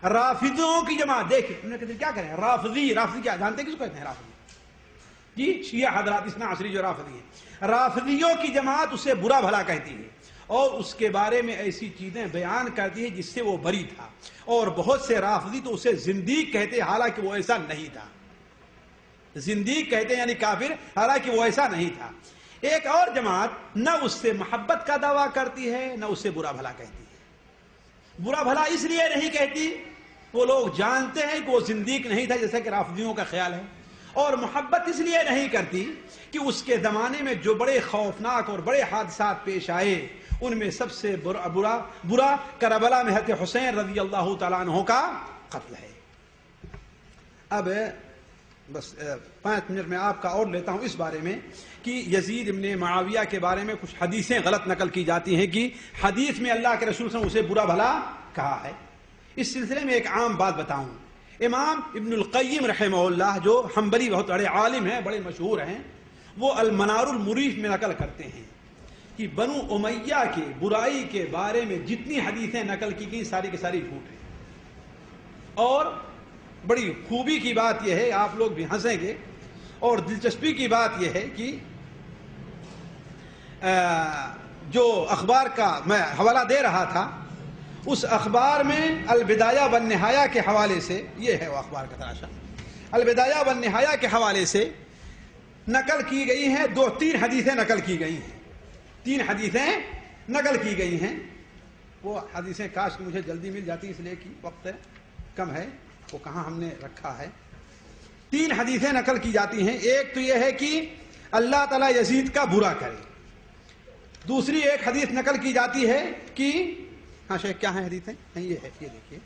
S1: رافضیوں کی جماعت دیکھیں، انہوں نے کہتے ہیں کیا کریں، رافضی کیا جانتے ہیں کس کو کہتے ہیں؟ رافضی جی شیعہ حضرات اثنا عشری جو رافضی ہیں، رافضیوں کی جماعت اسے برا بھلا کہتی ہے اور اس کے بارے میں ایسی چیزیں بیان کرتی ہے جس سے وہ بری تھا، اور بہت سے رافضی تو اسے زندیق کہتے ہیں، حالانکہ وہ ایسا نہیں تھا۔ زندیق کہتے ہیں یعنی کافر، حالانکہ وہ ایسا نہیں تھا۔ ایک اور جماعت نہ اس سے محبت کا دعویٰ کرتی ہے نہ اس سے برا بھلا کہتی ہے۔ برا بھلا اس لیے نہیں کہتی، وہ لوگ جانتے ہیں کہ وہ زندیق نہیں تھا جیسا کہ رافضیوں کا خیال ہے، اور محبت اس لیے نہیں کرتی کہ اس کے زمانے میں جو بڑے خوفناک اور بڑے حادثات پیش آئے ان میں سب سے برا کربلا میں حضرت حسین رضی اللہ تعالیٰ عنہ کا قتل ہے۔ اب بس 5 منٹ میں آپ کا اور لیتا ہوں اس بارے میں کہ یزید ابن معاویہ کے بارے میں کچھ حدیثیں غلط نقل کی جاتی ہیں کہ حدیث میں اللہ کے رسول صلی اللہ علیہ وسلم اسے برا بھلا کہا ہے۔ اس سلسلے میں ایک عام بات بتاؤں، امام ابن القیم رحمہ اللہ جو حنبلی بہت بڑے عالم ہیں، بڑے مشہور ہیں، وہ المنار المریف میں نقل کرتے ہیں کہ بنو امیہ کے برائی کے بارے میں جتنی حدیثیں نقل کی گئی ساری کی ساری جھوٹ ہیں، اور بڑی خوبی کی بات یہ ہے، آپ لوگ بھی ہنسیں گے، اور دلچسپی کی بات یہ ہے کہ جو اخبار کا میں حوالہ دے رہا تھا، اس اخبار میں البدایہ والنہایہ کے حوالے سے، یہ ہے وہ اخبار کا تراشا، البدایہ والنہایہ کے حوالے سے نقل کی گئی ہیں تین حدیثیں نقل کی گئی ہیں، 3 حدیثیں نقل کی گئی ہیں۔ وہ حدیثیں کاش کہ مجھے جلدی مل جاتی، اس لیے کہ وقت کم ہے، وہ کہاں ہم نے رکھا ہے۔ 3 حدیثیں نقل کی جاتی ہیں۔ ایک تو یہ ہے کہ اللہ تعالیٰ یزید کا برا کرے، دوسری ایک حدیث نقل کی جاتی ہے کہ ہاں شیخ کیا ہے حدیثیں؟ یہ ہے، یہ دیکھیے،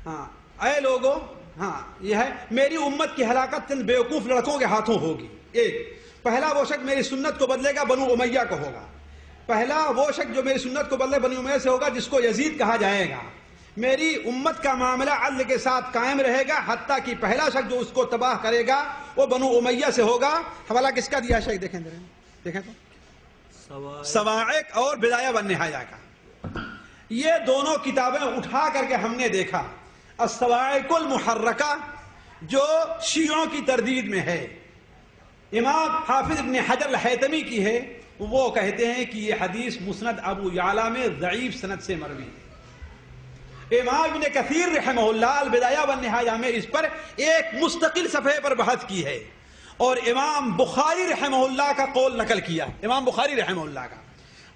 S1: ہاں اے لوگو، ہاں یہ ہے، میری امت کی ہلاکت چند بیوقوف لڑکوں کے ہاتھوں ہوگی۔ ایک، پہلا وہ شخص میری سنت کو بدلے گا بنو امیہ کو ہوگا، پہلا وہ شخص جو میری سنت کو بدلے بنو امیہ سے ہوگا جس کو یزید کہا جائے گا۔ میری امت کا معاملہ عدل کے ساتھ قائم رہے گا، حتیٰ کہ پہلا شخص جو اس کو تباہ کرے گا وہ بنو امیہ سے ہوگا۔ حوالہ کس کا دیا شیخ؟ دیکھیں تو سواعق اور بدایہ والنہایہ کا۔ یہ دونوں کتابیں اٹھا کر کے ہم نے دیکھا، الصواعق المحرکہ جو شیعوں کی تردید میں ہے، امام حافظ ابن حجر الحیتمی کی ہے، وہ کہتے ہیں کہ یہ حدیث مسند ابو یعلا میں ضعیف سند سے مروی ہے۔ امام ابن کثیر رحمہ اللہ البدایہ والنہایہ میں اس پر ایک مستقل صفحے پر بحث کی ہے، اور امام بخاری رحمہ اللہ کا قول نقل کیا، امام بخاری رحمہ اللہ کا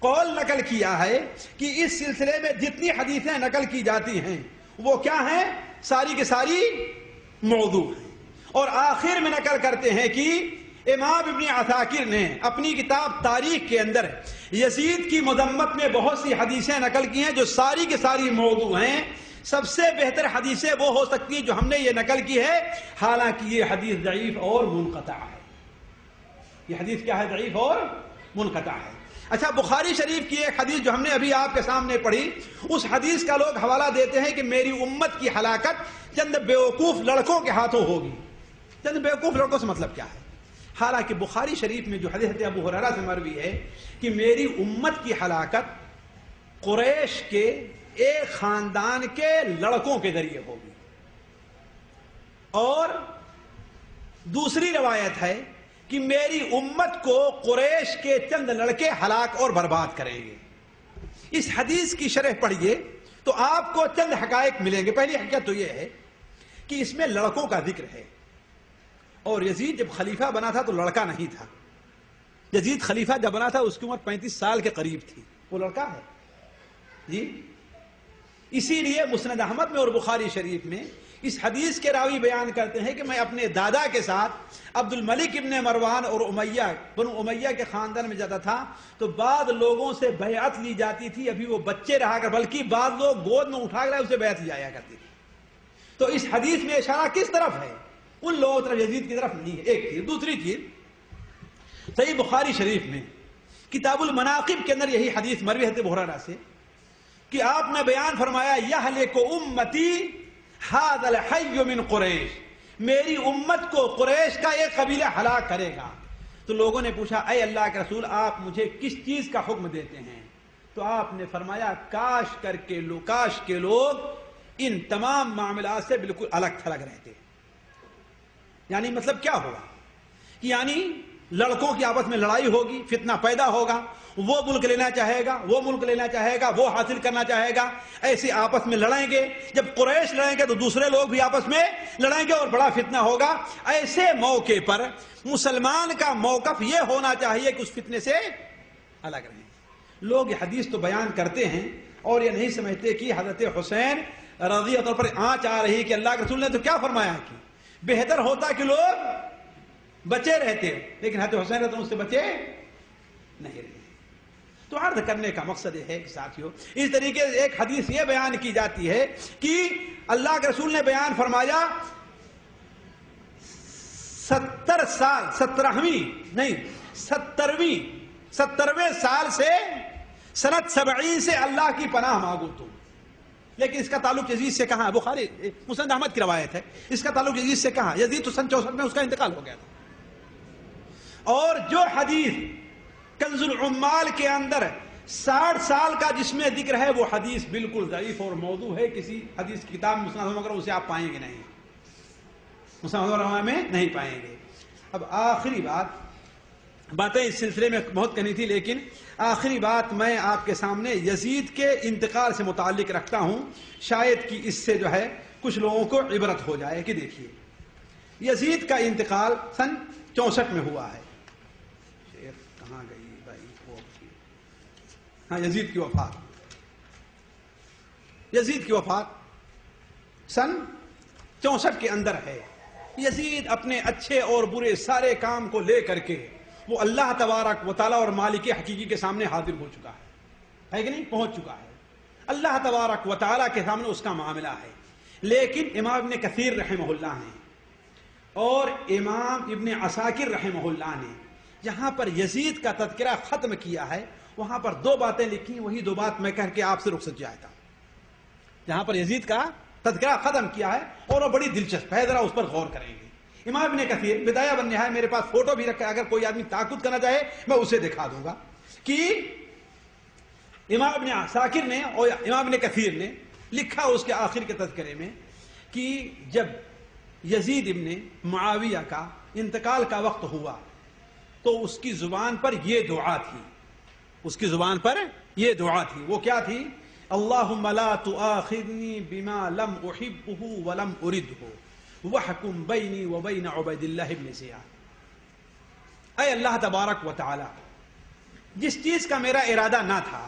S1: قول نقل کیا ہے کہ اس سلسلے میں جتنی حدیثیں نقل کی جاتی ہیں وہ کیا ہیں؟ ساری کی ساری موضوع ہیں۔ اور آخر میں نقل کرتے ہیں کہ امام ابن عساکر نے اپنی کتاب تاریخ کے اندر یزید کی مذمت میں بہت سی حدیثیں نقل کی ہیں جو ساری کی ساری موضوع ہیں۔ سب سے بہتر حدیثیں وہ ہو سکتی ہیں جو ہم نے یہ نقل کی ہے، حالانکہ یہ حدیث ضعیف اور منقطع ہے۔ یہ حدیث کیا ہے؟ ضعیف اور منقطع ہے۔ اچھا، بخاری شریف کی ایک حدیث جو ہم نے ابھی آپ کے سامنے پڑھی، اس حدیث کا لوگ حوالہ دیتے ہیں کہ میری امت کی ہلاکت چند بیوقوف لڑکوں کے ہاتھوں ہوگی۔ چند بیوقوف لڑکوں سے مطلب کیا ہے؟ حالانکہ بخاری شریف میں جو حدیث ابو ہریرہ سے مروی ہے کہ میری امت کی ہلاکت قریش کے ایک خاندان کے لڑکوں کے ذریعے ہوگی، اور دوسری روایت ہے کہ میری امت کو قریش کے چند لڑکے ہلاک اور برباد کریں گے۔ اس حدیث کی شرح پڑھیے تو آپ کو چند حقائق ملیں گے۔ پہلی حقیقت تو یہ ہے کہ اس میں لڑکوں کا ذکر ہے، اور یزید جب خلیفہ بنا تھا تو لڑکا نہیں تھا۔ یزید خلیفہ جب بنا تھا اس کی عمر 35 سال کے قریب تھی، وہ لڑکا ہے جی۔ اسی لیے مسند احمد میں اور بخاری شریف میں اس حدیث کے راوی بیان کرتے ہیں کہ میں اپنے دادا کے ساتھ عبد الملک ابن مروان اور امیہ بنو امیہ کے خاندان میں جاتا تھا تو بعض لوگوں سے بیعت لی جاتی تھی، ابھی وہ بچے رہا کر، بلکہ بعض لوگ گود میں اٹھا کر اسے بیعت لی جایا کرتی تھی۔ تو اس حدیث میں اشارہ کس طرف ہے؟ ان لوگوں طرف، یزید کی طرف نہیں ہے۔ ایک چیز۔ دوسری چیز، صحیح بخاری شریف میں کتاب المناقب کے اندر یہی حدیث مروی ہے ابو ہریرہ سے کہ آپ نے بیان فرمایا یہلک امتی ھذا الحی من قریش، میری امت کو قریش کا ایک قبیلہ ہلاک کرے گا۔ تو لوگوں نے پوچھا اے اللہ کے رسول آپ مجھے کس چیز کا حکم دیتے ہیں؟ تو آپ نے فرمایا کاش کے لوگ ان تمام معاملات سے بالکل الگ تھلگ رہتے۔ یعنی مطلب کیا ہوگا؟ یعنی لڑکوں کی آپس میں لڑائی ہوگی، فتنہ پیدا ہوگا، وہ ملک لینا چاہے گا، وہ ملک لینا چاہے گا، وہ حاصل کرنا چاہے گا، ایسے آپس میں لڑیں گے۔ جب قریش لڑیں گے تو دوسرے لوگ بھی آپس میں لڑیں گے اور بڑا فتنہ ہوگا۔ ایسے موقع پر مسلمان کا موقف یہ ہونا چاہیے کہ اس فتنے سے الگ رہیں۔ لوگ یہ حدیث تو بیان کرتے ہیں اور یہ نہیں سمجھتے کہ حضرت حسین رضی اللہ پر آنچ آ رہی کہ اللہ کے رسول نے تو کیا فرمایا کہ بہتر ہوتا کہ لوگ بچے رہتے، لیکن حضرت حسین رضی اللہ سے بچے نہیں رہے۔ تو عرض کرنے کا مقصد یہ ہے کہ ساتھیو، اس طریقے سے ایک حدیث یہ بیان کی جاتی ہے کہ اللہ کے رسول نے بیان فرمایا 70ویں سال سے سنت 70 سے اللہ کی پناہ مانگو تم۔ لیکن اس کا تعلق یزید سے کہاں ہے؟ بخاری مسند احمد کی روایت ہے، اس کا تعلق یزید سے کہاں؟ یزید تو سن 64 میں اس کا انتقال ہو گیا تھا۔ اور جو حدیث کنز العمال کے اندر 60 سال کا جس میں ذکر ہے وہ حدیث بالکل ضعیف اور موضوع ہے. کسی حدیث کی کتاب مسند وغیرہ اسے آپ پائیں گے نہیں, مسند وغیرہ میں نہیں پائیں گے. اب آخری باتیں اس سلسلے میں بہت کہنی تھی, لیکن آخری بات میں آپ کے سامنے یزید کے انتقال سے متعلق رکھتا ہوں, شاید کہ اس سے جو ہے کچھ لوگوں کو عبرت ہو جائے. کہ دیکھیے یزید کا انتقال سن 64 میں ہوا ہے. کہاں گئی بھائی ہاں, یزید کی وفات سن 64 کے اندر ہے. یزید اپنے اچھے اور برے سارے کام کو لے کر کے وہ اللہ تبارک و تعالی اور مالک حقیقی کے سامنے حاضر ہو چکا ہے کہ نہیں, پہنچ چکا ہے. اللہ تبارک و تعالی کے سامنے اس کا معاملہ ہے. لیکن امام ابن کثیر رحمہ اللہ نے اور امام ابن عساکر رحمہ اللہ نے جہاں پر یزید کا تذکرہ ختم کیا ہے وہاں پر 2 باتیں لکھی. وہی 2 بات میں کہہ کے آپ سے رخصت جاتا ہوں. جہاں پر یزید کا تذکرہ ختم کیا ہے اور وہ بڑی دلچسپ ہے, ذرا اس پر غور کریں گے. امام ابن کثیر بدایہ والنہایہ, میرے پاس فوٹو بھی رکھا ہے, اگر کوئی آدمی تعقب کرنا چاہے میں اسے دکھا دوں گا کہ امام ابن عساکر نے اور امام ابن کثیر نے لکھا اس کے آخر کے تذکرے میں کہ جب یزید ابن معاویہ کا انتقال کا وقت ہوا تو اس کی زبان پر یہ دعا تھی. وہ کیا تھی؟ اللہم لا تؤاخذنی بما لم احبہ ولم اردہ وحکم بینی وبین عبید اللہ ابن زیاد. اے اللہ تبارک و تعالی, جس چیز کا میرا ارادہ نہ تھا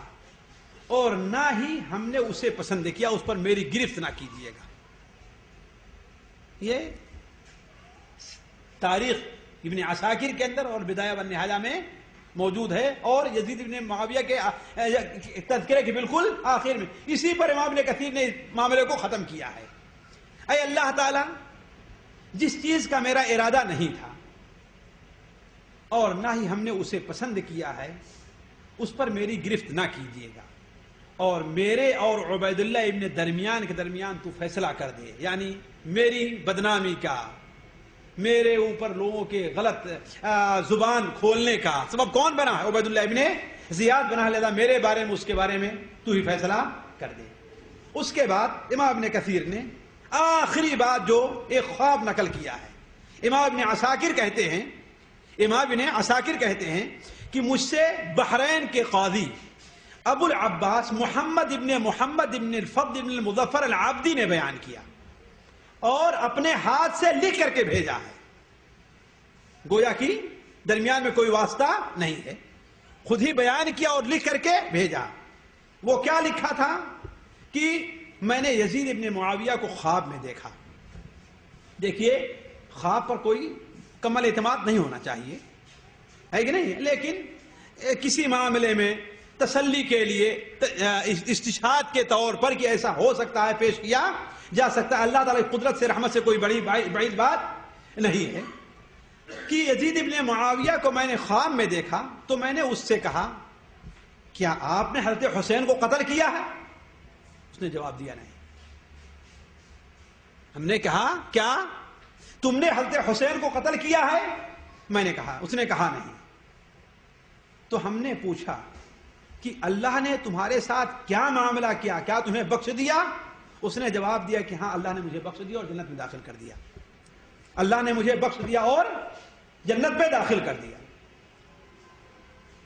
S1: اور نہ ہی ہم نے اسے پسند کیا, اس پر میری گرفت نہ کیجیے گا. یہ تاریخ ابن عساکر کے اندر اور بدایہ والنہایہ میں موجود ہے, اور یزید ابن معاویہ کے تذکرے کے بالکل آخر میں. اسی پر امام ابن کثیر نے معاملے کو ختم کیا ہے. اے اللہ تعالی, جس چیز کا میرا ارادہ نہیں تھا اور نہ ہی ہم نے اسے پسند کیا ہے اس پر میری گرفت نہ کیجیے گا, اور میرے اور عبید اللہ ابن کے درمیان تو فیصلہ کر دے. یعنی میری بدنامی کا, میرے اوپر لوگوں کے غلط زبان کھولنے کا سبب کون بنا ہے؟ عبید اللہ ابن زیاد بنا. لہذا میرے بارے میں اس کے بارے میں تو ہی فیصلہ کر دے. اس کے بعد امام ابن کثیر نے آخری بات جو ایک خواب نقل کیا ہے. امام ابن عساکر کہتے ہیں کہ مجھ سے بحرین کے قاضی ابو العباس محمد ابن الفضل ابن المظفر العابدی نے بیان کیا اور اپنے ہاتھ سے لکھ کر کے بھیجا ہے. گویا کہ درمیان میں کوئی واسطہ نہیں ہے, خود ہی بیان کیا اور لکھ کر کے بھیجا. وہ کیا لکھا تھا کہ میں نے یزید ابن معاویہ کو خواب میں دیکھا. دیکھیے خواب پر کوئی کمل اعتماد نہیں ہونا چاہیے, ہے کہ نہیں, لیکن کسی معاملے میں تسلی کے لیے استشہاد کے طور پر کہ ایسا ہو سکتا ہے پیش کیا جا سکتا ہے. اللہ تعالی کی قدرت سے رحمت سے کوئی بڑی بعید بات نہیں ہے کہ یزید ابن معاویہ کو میں نے خواب میں دیکھا تو میں نے اس سے کہا کیا آپ نے حضرت حسین کو قتل کیا ہے؟ اس نے جواب دیا نہیں. ہم نے کہا کیا تم نے حضرت حسین کو قتل کیا ہے؟ میں نے کہا, اس نے کہا نہیں. تو ہم نے پوچھا کہ اللہ نے تمہارے ساتھ کیا معاملہ کیا, کیا تمہیں بخش دیا؟ اس نے جواب دیا کہ ہاں اللہ نے مجھے بخش دیا اور جنت میں داخل کر دیا. اللہ نے مجھے بخش دیا اور جنت میں داخل کر دیا.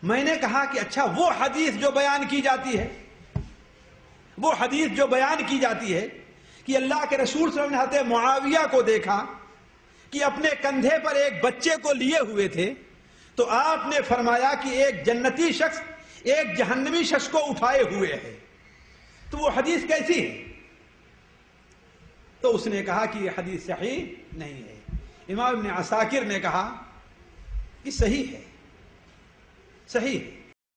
S1: میں نے کہا کہ اچھا وہ حدیث جو بیان کی جاتی ہے کہ اللہ کے رسول صلی اللہ علیہ وسلم نے حضرت معاویہ کو دیکھا کہ اپنے کندھے پر ایک بچے کو لیے ہوئے تھے تو آپ نے فرمایا کہ ایک جنتی شخص ایک جہنمی شخص کو اٹھائے ہوئے ہے, تو وہ حدیث کیسی ہے؟ تو اس نے کہا کہ یہ حدیث صحیح نہیں ہے. امام ابن عساکر نے کہا کہ صحیح ہے.